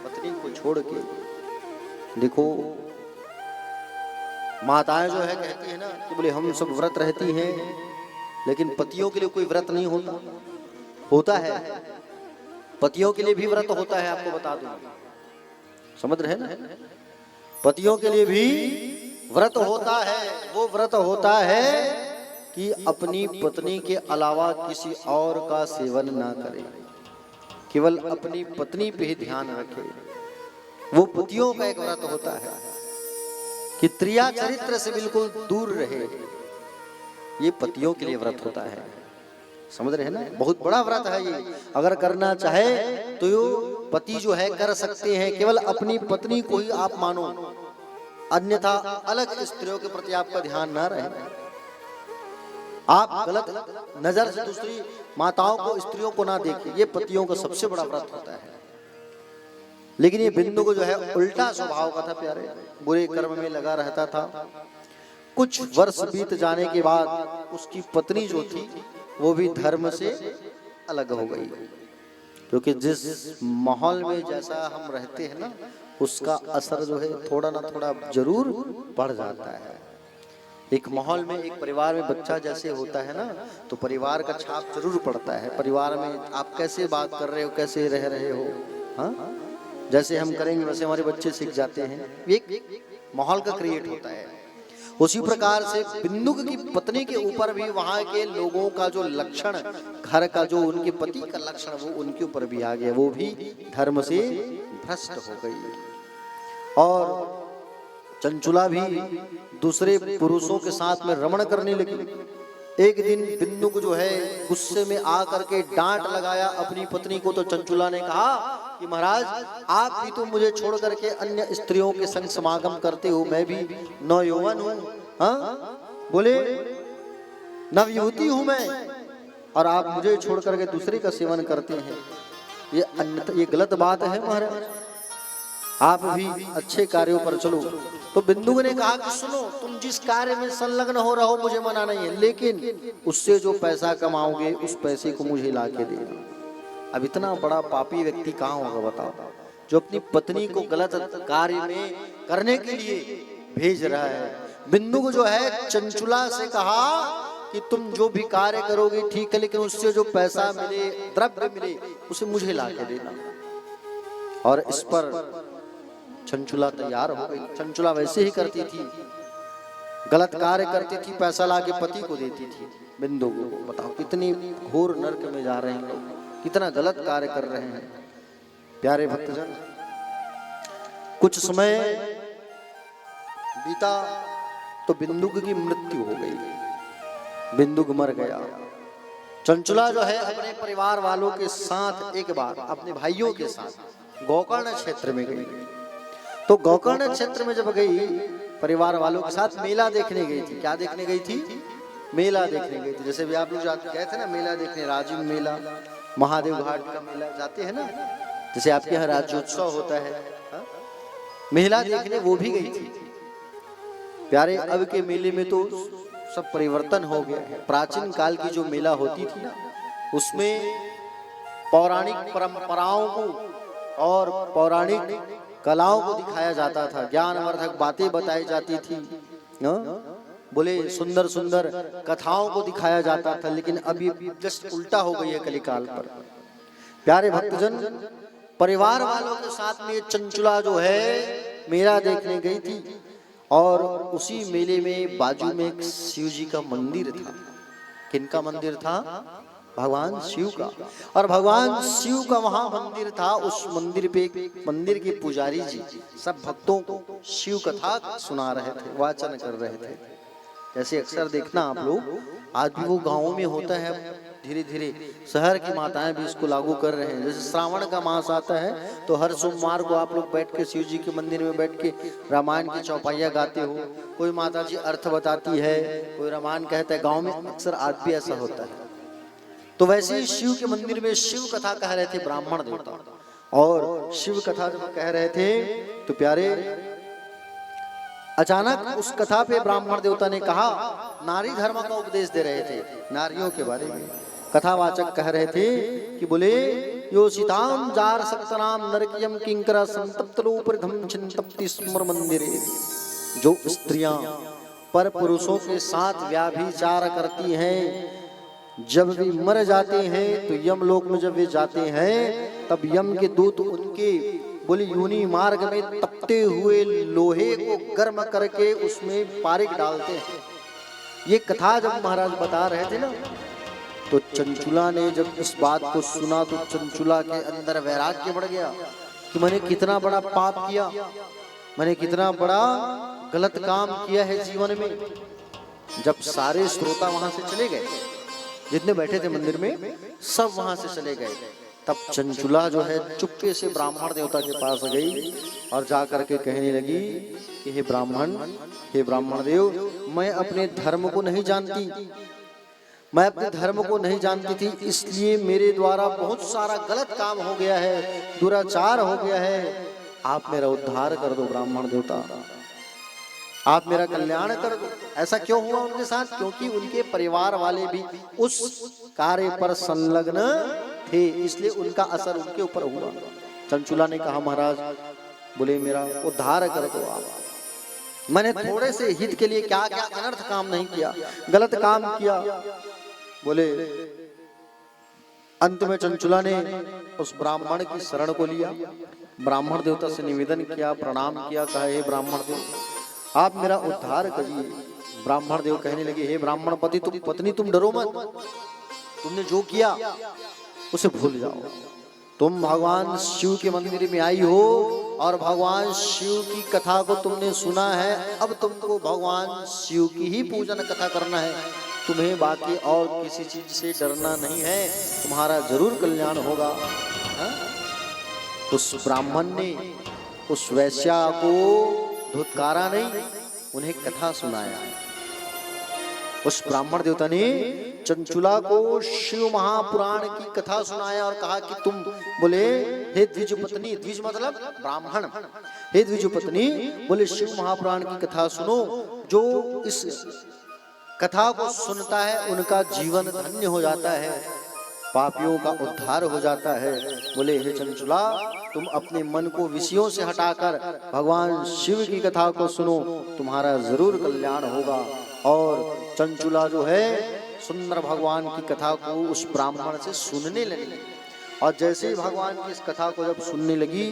पत्नी को छोड़ के। देखो माताएं जो है कहती है ना कि बोले हम सब व्रत रहती हैं, लेकिन पतियों के लिए कोई व्रत नहीं होता। होता है, पतियों के लिए भी व्रत होता है, आपको बता दूं। समझ रहे ना? पतियों के लिए भी व्रत होता है। वो व्रत होता है कि अपनी पत्नी के अलावा किसी और का सेवन ना करे, केवल अपनी पत्नी पे ही ध्यान रखे। वो पतियों का एक व्रत होता है कि त्रिया चरित्र से बिल्कुल दूर रहे। ये पतियों के लिए व्रत होता है। समझ रहे हैं ना? बहुत बड़ा व्रत है ये। अगर करना चाहे तो ये पति जो है कर सकते हैं, केवल अपनी पत्नी को ही आप मानो, अन्यथा अलग स्त्रियों के प्रति आपका ध्यान ना रहे। आप गलत नजर से दूसरी माताओं को, स्त्रियों को ना देखें। ये पतियों का सबसे बड़ा व्रत होता है। लेकिन ये बिंदु को जो है उल्टा स्वभाव का था प्यारे, बुरे कर्म में लगा रहता था। कुछ वर्ष बीत जाने के बाद उसकी पत्नी जो थी वो भी धर्म से अलग हो गई, क्योंकि जिस माहौल में जैसा हम रहते हैं ना, उसका असर जो है थोड़ा ना थोड़ा जरूर पड़ जाता है। एक माहौल में, एक परिवार में बच्चा जैसे होता है ना, तो परिवार का छाप जरूर पड़ता है। परिवार में आप कैसे बात कर रहे हो, कैसे रह रहे हो, हाँ, जैसे हम करेंगे वैसे हमारे बच्चे सीख जाते हैं। एक माहौल का क्रिएट होता है। उसी प्रकार से बिंदु की पत्नी के ऊपर भी वहां के लोगों का जो लक्षण, घर का जो उनके पति का लक्षण, वो उनके ऊपर भी आ गया। वो भी धर्म से भ्रष्ट हो गई। और चंचुला भी दूसरे पुरुषों के साथ में रमण करने लगी। एक दिन बिंदु को जो है गुस्से में आकर के डांट लगाया अपनी पत्नी को। तो चंचुला ने कहा कि महाराज, आप भी तो मुझे छोड़ करके अन्य स्त्रियों के संग समागम करते हो, मैं भी नवयौवन हूँ, हाँ, बोले नवयुवती हूँ मैं, और आप मुझे छोड़ करके दूसरे का सेवन करते हैं। ये गलत बात है महाराज, आप भी अच्छे कार्यों पर चलो। तो बिंदु ने कहा कि सुनो, तुम जिस कार्य में संलग्न हो रहो मुझे मना नहीं है, लेकिन उससे जो पैसा कमाओगे उस पैसे को मुझे ला के देना। अब इतना बड़ा पापी व्यक्ति कहाँ होगा बताओ, जो अपनी पत्नी को गलत कार्य में करने के लिए भेज रहा है। बिंदु को जो है चंचुला से कहा कि तुम जो भी कार्य करोगे ठीक है, लेकिन उससे जो पैसा मिले, द्रव्य मिले, उसे मुझे ला के देना। और इस पर चंचुला तैयार हो गई। चंचुला वैसे ही करती थी, गलत कार्य करती थी, पैसा लाके पति को देती थी बिंदु को। बताओ कितनी घोर नरक में जा रहे हैं लोग, कितना गलत कार्य कर रहे हैं प्यारे भक्तजन। कुछ समय बीता तो बिंदु की मृत्यु हो गई। बिंदु मर गया। चंचुला जो है अपने परिवार वालों के साथ एक बार अपने भाइयों के साथ गोकर्ण क्षेत्र में गई। तो गोकर्ण क्षेत्र में जब गई, परिवार वालों के साथ मेला देखने गई थी। क्या देखने गई थी? मेला देखने गई थी। जैसे भी आप लोग गए थे ना मेला देखने, राजीव मेला, महादेव घाट का मेला जाते हैं ना, जैसे आपके यहाँ राज्योत्सव होता है, हा? मेला देखने वो भी गई थी प्यारे। अब के मेले में तो सब परिवर्तन हो गया है। प्राचीन काल की जो मेला होती थी ना, उसमें पौराणिक परंपराओं को और पौराणिक कलाओं को दिखाया जाता था, ज्ञानवर्धक बातें बताई जाती थी, बोले सुंदर सुंदर कथाओं को दिखाया जाता था। लेकिन अब ये जस्ट उल्टा हो गई है कलिकाल पर। प्यारे भक्तजन, परिवार वालों के साथ में चंचुला जो है मेला देखने गई थी, और उसी मेले में बाजू में एक शिव जी का मंदिर था। किनका मंदिर था? भगवान शिव का। और भगवान शिव का वहां मंदिर था। उस मंदिर पे मंदिर के पुजारी जी सब भक्तों को शिव कथा सुना रहे थे, वाचन कर रहे थे। जैसे अक्सर देखना आप लोग, आज भी वो गांवों में होता है, धीरे धीरे शहर की माताएं भी इसको लागू कर रहे हैं। जैसे श्रावण का मास आता है तो हर सोमवार को आप लोग बैठ के शिव जी के मंदिर में बैठ के रामायण की चौपाइयाँ गाते हो। कोई माता जी अर्थ बताती है, कोई रामायण कहता है। गांव में अक्सर आज भी ऐसा होता है। तो वैसे ही शिव के मंदिर में शिव कथा कह रहे थे ब्राह्मण देवता, और शिव कथा जब कह रहे थे तो प्यारे अचानक उस कथा पे ब्राह्मण देवता ने कहा, नारी धर्म का उपदेश दे रहे थे, नारियों के बारे में कथावाचक कह रहे थे कि बोले यो सीताम जार सक्तनाम नरकियम किंकरा संतप्त लोपरिधम चिंतप्ति स्मर मंदिरे। जो स्त्रियां पर पुरुषों के साथ व्याभिचार करती हैं, जब भी मर जाते हैं तो यमलोक में जब वे जाते हैं तब यम के दूत उनके बोले योनि मार्ग में तपते हुए लोहे को गर्म करके उसमें पारिक डालते हैं। ये कथा जब महाराज बता रहे थे ना, तो चंचुला ने जब इस बात को सुना तो चंचुला के अंदर वैराग्य बढ़ गया कि मैंने कितना बड़ा पाप किया, मैंने कितना बड़ा गलत काम किया है जीवन में। जब सारे श्रोता वहां से चले गए, जितने बैठे थे मंदिर में सब वहां से चले गए, तब चंचुला जो है चुपके से ब्राह्मण देवता के पास गई और जाकर के कहने लगी कि हे ब्राह्मण देव, मैं अपने धर्म को नहीं जानती, मैं अपने धर्म को नहीं जानती थी, इसलिए मेरे द्वारा बहुत सारा गलत काम हो गया है, दुराचार हो गया है। आप मेरा उद्धार कर दो ब्राह्मण देवता, आप मेरा कल्याण कर दो। ऐसा क्यों हुआ उनके साथ? क्योंकि उनके परिवार वाले भी उस कार्य पर संलग्न थे, इसलिए उनका असर उनके ऊपर हुआ। चंचुला ने कहा, महाराज बोले मेरा उद्धार कर दो आप, मैंने थोड़े से हित के लिए क्या क्या अनर्थ काम नहीं किया, गलत काम किया। बोले अंत में चंचुला ने उस ब्राह्मण की शरण को लिया, ब्राह्मण देवता से निवेदन किया, प्रणाम किया, कहा हे ब्राह्मण देव आप मेरा उद्धार करिए। ब्राह्मण देव कहने लगे, हे ब्राह्मण पत्नी तुम डरो मत, तुमने जो किया उसे भूल जाओ। तुम भगवान शिव के मंदिर में आई हो और भगवान शिव की कथा को तुमने सुना है, अब तुमको भगवान शिव की ही पूजन कथा करना है, तुम्हें बाकी और किसी चीज से डरना नहीं है, तुम्हारा जरूर कल्याण होगा। उस ब्राह्मण ने उस वैश्या को धुतकारा नहीं, उन्हें कथा सुनाया। उस ब्राह्मण देवता ने चंचुला को शिव महापुराण की कथा सुनाया और कहा कि तुम बोले हे द्विजपत्नी, द्विज मतलब ब्राह्मण, हे द्विजपत्नी बोले शिव महापुराण की कथा सुनो, जो इस कथा को सुनता है उनका जीवन धन्य हो जाता है, पापियों का उद्धार हो जाता है। बोले हे चंचुला तुम अपने मन को विषयों से हटाकर भगवान शिव की कथा को सुनो, तुम्हारा जरूर कल्याण होगा। और चंचुला जो है सुंदर भगवान की कथा को उस ब्राह्मण से सुनने लगी, और जैसे ही भगवान की इस कथा को जब सुनने लगी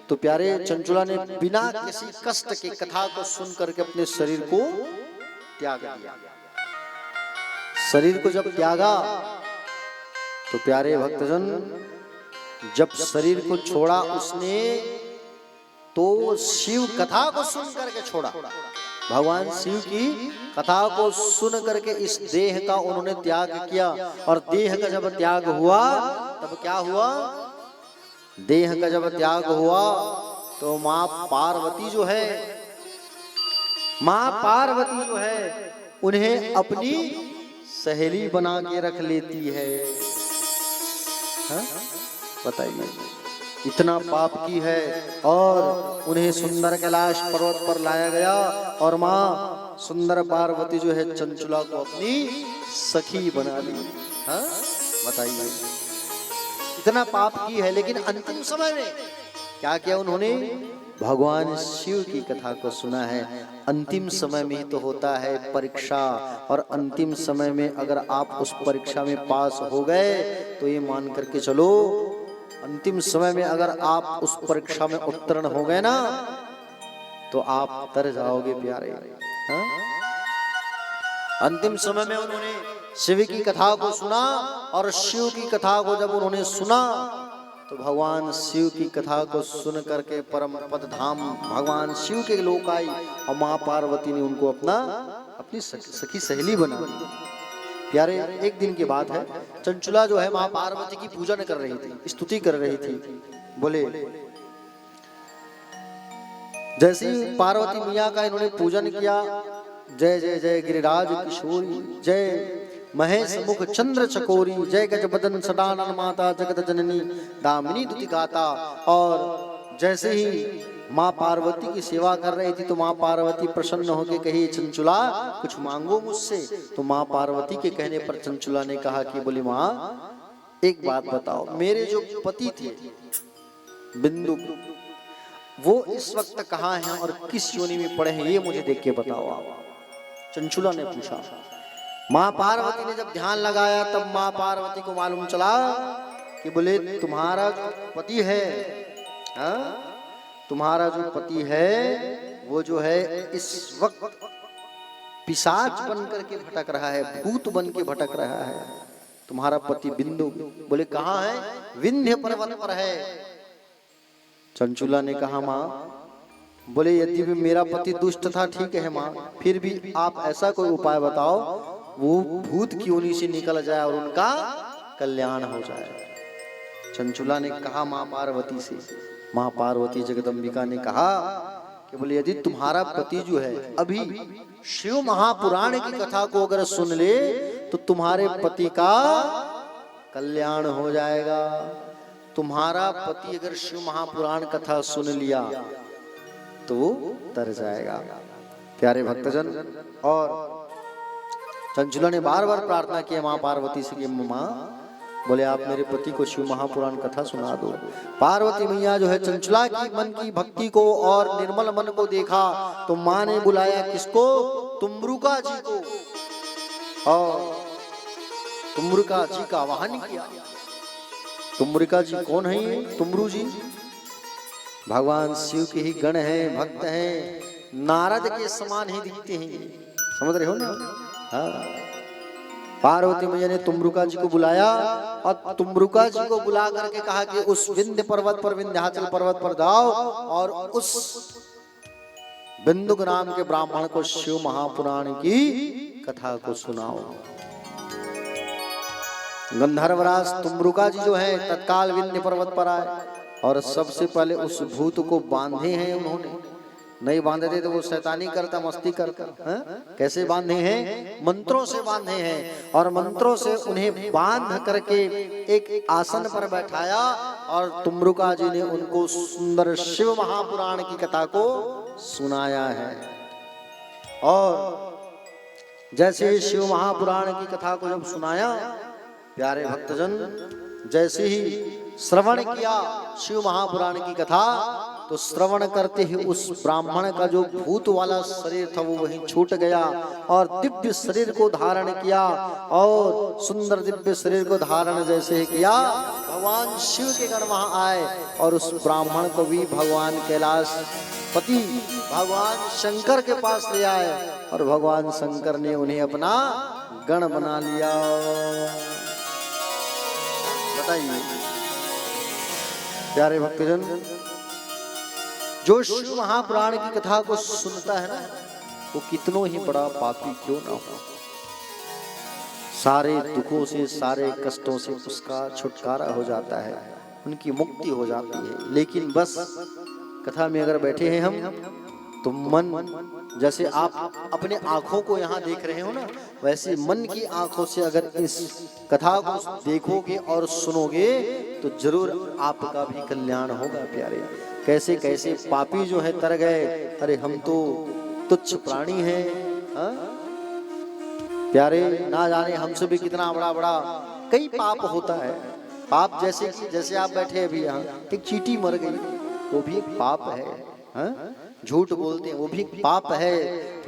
तो प्यारे चंचुला ने बिना किसी कष्ट के कथा को सुन करके अपने शरीर को त्याग दिया। शरीर को जब त्यागा तो प्यारे भक्तजन जब शरीर को छोड़ा उसने, तो शिव कथा को सुन करके छोड़ा। भगवान शिव की कथा को सुन करके इस देह का उन्होंने त्याग किया, और देह का जब त्याग हुआ तब क्या हुआ? देह का जब त्याग हुआ तो माँ पार्वती जो है, माँ पार्वती जो है उन्हें अपनी सहेली बना के रख लेती है। बताइए, इतना पाप की है और उन्हें सुंदर कैलाश पर्वत पर लाया गया और माँ सुंदर पार्वती जो है चंचुला को अपनी सखी बना ली। हाँ बताइए, इतना पाप की है, लेकिन अंतिम समय में क्या किया उन्होंने? भगवान शिव की कथा को सुना है। अंतिम समय में ही तो होता है परीक्षा, और अंतिम समय में अगर आप उस परीक्षा में पास हो गए तो ये मान करके चलो, अंतिम समय में अगर आप उस परीक्षा में उत्तीर्ण हो गए ना तो आप तर जाओगे प्यारे। हाँ? अंतिम समय में उन्होंने शिव की कथा को सुना, और शिव की कथा को जब उन्होंने सुना तो भगवान शिव की कथा को सुन करके परम पद धाम भगवान शिव के लोक आई, और माँ पार्वती ने उनको अपनी सखी सहेली बना दी। प्यारे, एक दिन की बात है, चंचुला जो है माँ पार्वती की पूजन कर रही थी, स्तुति कर रही थी। बोले जैसे ही पार्वती मैया का इन्होंने पूजन किया, जय जय जय गिरिराज किशोरी, जय महेश मुख चंद्र चकोरी, जय गज बदन सदानन माता जगत जननी दामिनी दुति गाता। और जैसे ही माँ पार्वती की सेवा कर रही थी तो माँ पार्वती प्रसन्न होकर कही, चंचुला कुछ मांगो मुझसे। तो माँ पार्वती के कहने पर चंचुला ने कहा कि बोली माँ एक बात बताओ, मेरे जो पति थे बिंदु, वो इस वक्त कहाँ हैं और किस योनि में पड़े हैं, ये मुझे देख के बताओ आप। चंचुला ने पूछा। माँ पार्वती ने जब ध्यान लगाया तब माँ पार्वती को मालूम चला कि बोले तुम्हारा जो पति है, तुम्हारा जो पति है वो जो है इस वक्त पिशाच बन करके भटक रहा है, भूत बन के भटक रहा है। तुम्हारा पति बिंदु, बोले कहाँ है? विंध्य पर्वत पर है। चंचुला ने कहा माँ, बोले यदि भी मेरा पति दुष्ट था ठीक है माँ, फिर भी आप ऐसा कोई उपाय बताओ वो भूत की योनि से निकल जाए और उनका कल्याण हो जाए। चंचुला ने कहा माँ पार्वती से, माँ पार्वती जगदम्बिका ने कहा कि बोले यदि तुम्हारा पति जो है अभी शिव महापुराण की कथा को अगर सुन ले तो तुम्हारे पति का कल्याण हो जाएगा। तुम्हारा पति अगर शिव महापुराण कथा सुन लिया तो तर जाएगा। प्यारे भक्तजन, और चंचुला ने बार बार प्रार्थना की माँ पार्वती से कि माँ बोले आप मेरे पति को शिव महापुराण कथा सुना दो। पार्वती मैया जो है चंचुला की मन की भक्ति को और निर्मल मन को देखा तो माँ ने बुलाया किसको? तुम्रुका जी को, और तुम्रुका जी का आवाहन किया। तुम्रुका जी कौन है ये? तुमरु जी भगवान शिव के ही गण हैं, भक्त हैं, नारद के समान ही दिखते हैं, समझ रहे हो ना? हाँ। पार्वती मैया ने तुम्रुका जी को बुलाया और तुम्रुका जी को बुला करके कहा कि उस विंध्य पर्वत पर, विंध्याचल पर्वत पर जाओ और उस बिंदुक नाम के ब्राह्मण को शिव महापुराण की कथा को सुनाओ। गंधर्वराज तुम्रुका जी जो है तत्काल विंध्य पर्वत पर आए और सबसे पहले उस भूत को बांधे हैं उन्होंने। नहीं बांधे थे तो वो शैतानी करता, मस्ती करता। कैसे बांधे हैं? मंत्रों से बांधे हैं, और मंत्रों से उन्हें बांध करके एक आसन पर बैठाया और तुम्रुका जी ने उनको सुंदर शिव महापुराण की कथा को सुनाया है। और जैसे शिव महापुराण की कथा को जब सुनाया, प्यारे भक्तजन, जैसे ही श्रवण किया शिव महापुराण की कथा तो श्रवण करते ही उस ब्राह्मण का जो भूत वाला शरीर था वो वहीं छूट गया और दिव्य शरीर को धारण किया। और सुंदर दिव्य शरीर को धारण जैसे ही किया, भगवान शिव के गण वहां आए और उस ब्राह्मण को भी भगवान कैलाश पति भगवान शंकर के पास ले आए और भगवान शंकर ने उन्हें अपना गण बना लिया। बताइए प्यारे भक्तजन, जो शिव महापुराण की कथा को सुनता है ना, वो कितनों ही बड़ा पापी क्यों ना हो, सारे दुखों से, सारे कष्टों से उसका छुटकारा हो जाता है, उनकी मुक्ति हो जाती है। लेकिन बस कथा में अगर बैठे हैं हम तो मन, जैसे आप अपने आंखों को यहाँ देख रहे हो ना, वैसे मन की आंखों से अगर इस कथा को देखोगे और सुनोगे तो जरूर आपका भी कल्याण होगा। प्यारे, कैसे कैसे पापी जो है तर गए। अरे हम तो तुच्छ प्राणी हैं, हाँ? प्यारे, ना जाने हमसे भी कितना बड़ा बड़ा कई पाप होता है। पाप जैसे आप बैठे अभी यहाँ, एक चींटी मर गई, वो भी एक पाप है। हाँ? झूठ बोलते हैं, वो भी एक पाप है।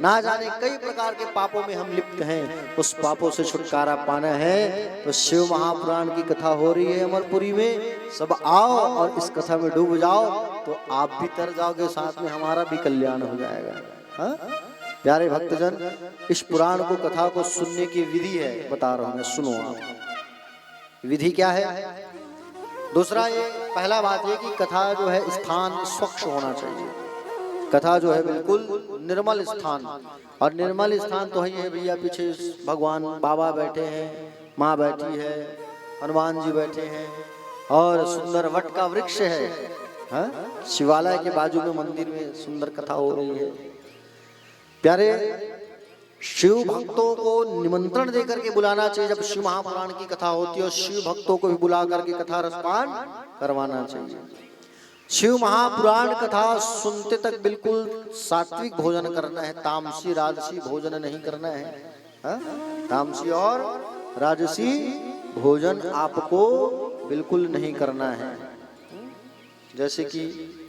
ना जाने कई प्रकार के पापों में हम लिप्त हैं। उस पापों से छुटकारा पाना है तो शिव महापुराण की कथा हो रही है अमरपुरी में। सब आओ और इस कथा में डूब जाओ, तो आप भी तर जाओगे, साथ में हमारा भी कल्याण हो जाएगा। हाँ? प्यारे भक्तजन, इस पुराण को, कथा को सुनने की विधि है, बता रहा हूं मैं, सुनो आप। विधि क्या है? दूसरा, ये पहला बात ये कि कथा जो है स्थान स्वच्छ होना चाहिए। कथा जो है बिल्कुल निर्मल स्थान, और निर्मल स्थान तो है भैया, पीछे भगवान बाबा बैठे हैं, माँ बैठी है, हनुमान जी बैठे हैं, और सुंदर वट का वृक्ष है। हाँ? शिवालय के बाजू में मंदिर में सुंदर कथा हो रही है। प्यारे, शिव भक्तों को निमंत्रण देकर के बुलाना चाहिए जब शिव महापुराण की कथा होती है, और शिव भक्तों को भी बुला करके कथा रसपान करवाना चाहिए। शिव महापुराण कथा सुनते तक बिल्कुल सात्विक भोजन करना है, तामसी राजसी भोजन नहीं करना है। हा? तामसी और राजसी भोजन आपको बिल्कुल नहीं करना है। जैसे कि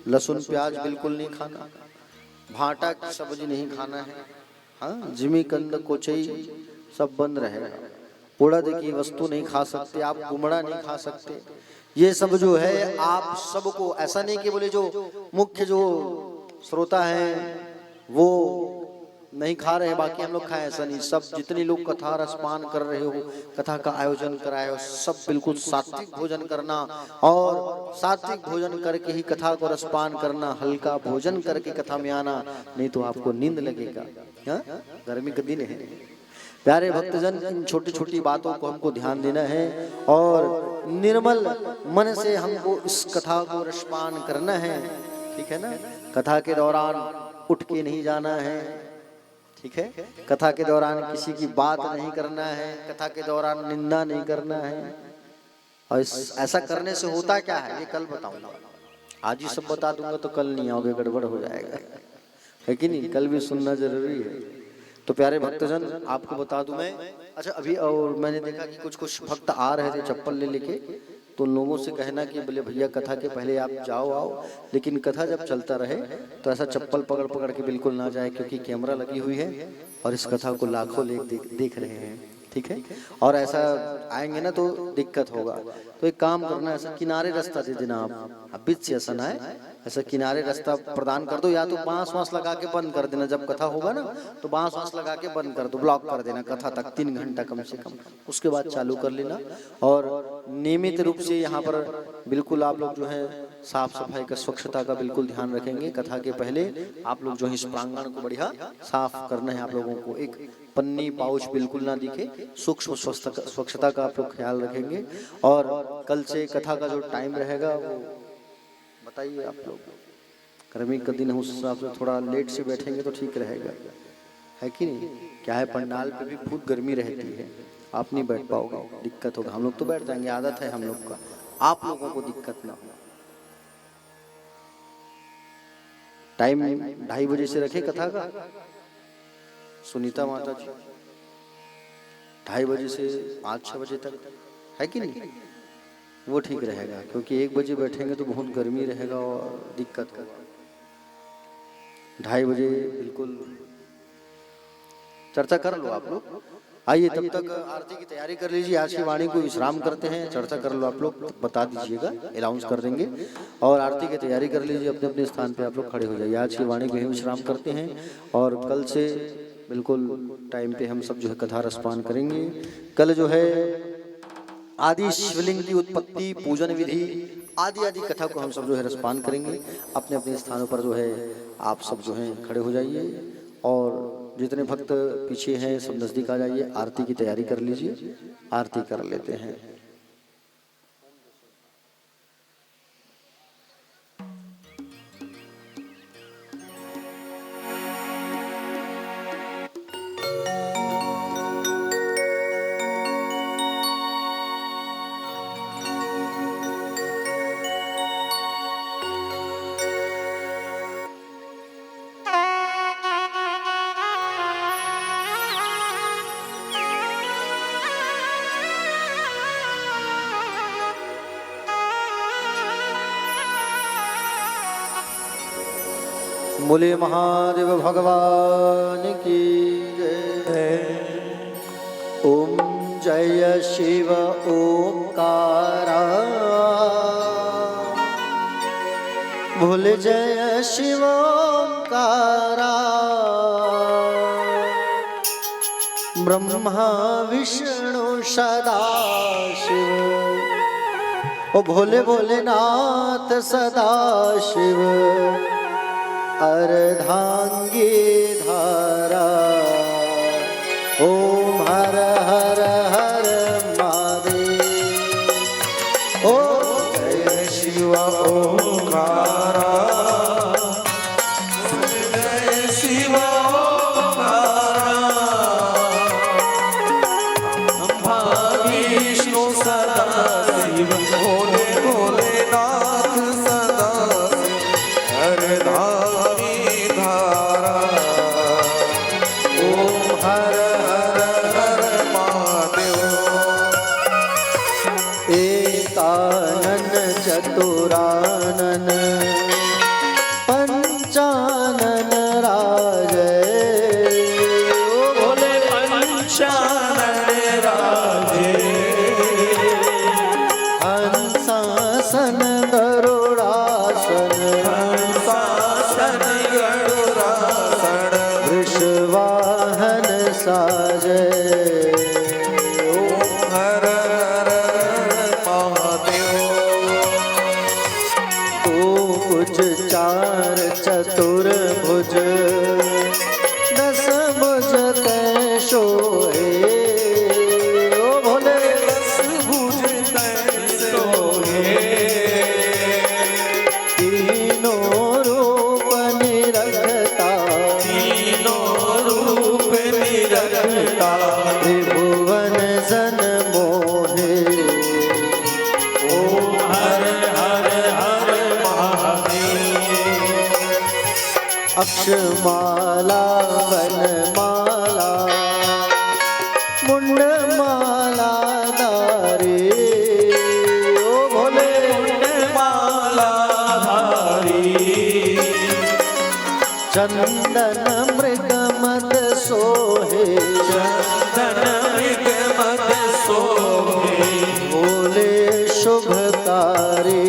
लहसुन प्याज बिल्कुल नहीं खाना, भाटा की सब्जी नहीं खाना है। हाँ? जिमी कंद कोचई सब बंद रहेगा। उड़द की वस्तु नहीं खा सकते आप, गुमड़ा नहीं खा सकते। ये सब जो है आप सबको, ऐसा नहीं कि बोले जो मुख्य जो श्रोता हैं वो नहीं खा रहे हैं बाकी हम लोग खाएं, ऐसा नहीं। सब जितने लोग कथा रसपान कर रहे हो, कथा का आयोजन कराए हो, सब बिल्कुल सात्विक भोजन करना, और सात्विक भोजन करके ही कथा को रसपान करना। हल्का भोजन करके कथा में आना, नहीं तो आपको नींद लगेगा। हाँ? गर्मी का दिन है। प्यारे भक्तजन, इन छोटी छोटी बातों को हमको ध्यान देना है, और निर्मल मन से हमको इस कथा को रसपान करना है। ठीक है ना? कथा के दौरान उठ के नहीं जाना है। ठीक है? कथा के दौरान किसी की बात नहीं करना है, कथा के दौरान निंदा नहीं करना है। और ऐसा करने से होता क्या है ये कल बताऊंगा। आज ही सब बता दूंगा तो कल नहीं आओगे, गड़बड़ हो जाएगा, है कि नहीं? कल भी सुनना जरूरी है। तो प्यारे भक्तजन, आपको बता दूं मैं, अच्छा अभी और मैंने देखा कि कुछ कुछ भक्त आ रहे थे चप्पल ले लेके, तो उन लोगों से कहना कि बोले भैया कथा के पहले आप जाओ आओ, लेकिन कथा जब चलता रहे तो ऐसा चप्पल पकड़ पकड़ के बिल्कुल ना जाए, क्योंकि कैमरा लगी हुई है और इस कथा को लाखों लोग देख रहे हैं। ठीक है? और ऐसा आएंगे ना तो दिक्कत होगा। तो एक काम करना, ऐसा किनारे रास्ता दे देना आप, बीच से ऐसा ना है, ऐसा किनारे रास्ता प्रदान कर दो, या तो बांस वांस लगा के बंद कर देना। जब कथा होगा ना तो बांस वांस लगा के बंद कर दो, ब्लॉक कर देना कथा तक 3 घंटा कम से कम, उसके बाद चालू कर लेना। और नियमित रूप से यहाँ पर बिल्कुल आप लोग जो है साफ सफाई का, स्वच्छता का बिल्कुल ध्यान रखेंगे। कथा के पहले आप लोग जो है इस प्रांगण को बढ़िया साफ करना है आप लोगों को। एक पन्नी पाउच बिल्कुल ना दिखे, सूक्ष्म स्वच्छता का आप लोग ख्याल रखेंगे। और कल से कथा का जो टाइम रहेगा वो बताइए आप लोग। गर्मी का दिन है, उस हिसाब से थोड़ा लेट से बैठेंगे तो ठीक रहेगा, है कि नहीं? क्या है, पंडाल पे भी खूब गर्मी रहती है, आप नहीं बैठ पाओगे, दिक्कत होगा। हम लोग तो बैठ जाएंगे, आदत है हम लोग का, आप लोगों को दिक्कत ना हो। टाइम 2:30 बजे से रखे कथा का, सुनीता माता जी 2:30 बजे से 5-6 बजे तक, है कि नहीं? वो ठीक रहेगा, क्योंकि 1 बजे बैठेंगे तो बहुत गर्मी रहेगा और दिक्कत होगा। 2:30 बजे बिल्कुल चर्चा कर लो आप लोग। आइए, तब तक आरती की तैयारी कर लीजिए। आज की वाणी को विश्राम करते हैं, चर्चा कर लो आप लोग, बता दीजिएगा, अनाउंस कर देंगे। और आरती की तैयारी कर लीजिए, अपने अपने स्थान पे आप लोग खड़े हो जाइए। आज की वाणी को ही विश्राम करते हैं, और कल से बिल्कुल टाइम पे हम सब जो है कथा रसपान करेंगे। कल जो है आदि शिवलिंग की उत्पत्ति, पूजन विधि आदि आदि कथा को हम सब जो है रसपान करेंगे। अपने अपने स्थानों पर जो है आप सब जो है खड़े हो जाइए, और जितने भक्त पीछे हैं सब नजदीक आ जाइए। आरती की तैयारी कर लीजिए, आरती कर लेते हैं। बोले महादेव भगवान की जय। ओम जय शिव ओंकारा, बोले जय शिव ओंकारा। ब्रह्मा विष्णु सदा शिव, ओ भोले भोलेनाथ सदा शिव। अर्धांगी धारा, ओम हर हर हर महादेव। ओम जय शिव ओंकारा, जय शिव ओंकारा। ब्रह्मा विष्णु सदा शिव, भोले भोलेनाथ सदा शिव। अर्धांगी धारा, ओम हर हर हर महादेव। एकानन चतुरानन पंचानन राजे, ओ भोले पंचानन राजे। हंसासन गरुड़ासन, हंसासन गरुड़ासन। वृषवाहन साजे। ओम हर हर हर महादेव। तू कुछ चार चतुर्भुज, दस भुज कै सोहे। ओ भोले दस भुज तै सोहे। तीनों रूप निरखता, तीनों रूप निरखता। त्रिभुवन जन मोहे। ओम हर हर हर महादेव। अक्षमाला वनमाला मुंडमाला धारे। ओ भोले माला धारी। चंदन मृग मद सोहे। चंदन मृग मद सोहे। भोले शुभकारी।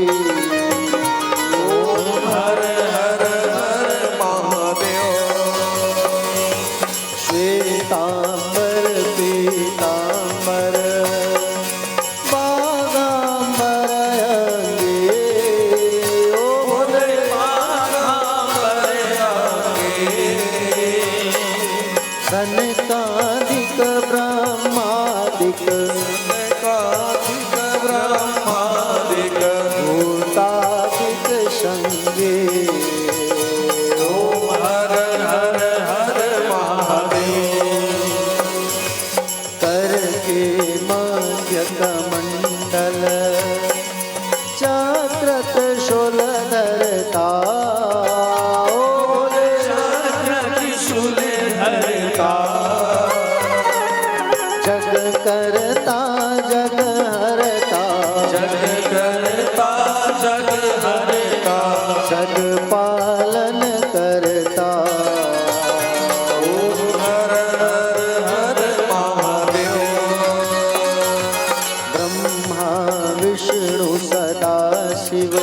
ओम हर हर हर महादेव। श्वेतांबर पीतांबर बागांबर अंगे। ओ भोले सनकादिक ब्रह्मादिक काधिक ब्रह्मादिक। भूतादिक संगे। ओम हर हर हर महादेव। करके मध्य कमंडल चक्र त्रिशूल धरता। ओ भोले चक्र त्रिशूल धरता। जग करता जग हरता, जग करता जग हरता। जग पालन करता। ओम हर हर हर महादेव। ब्रह्मा विष्णु सदा शिव,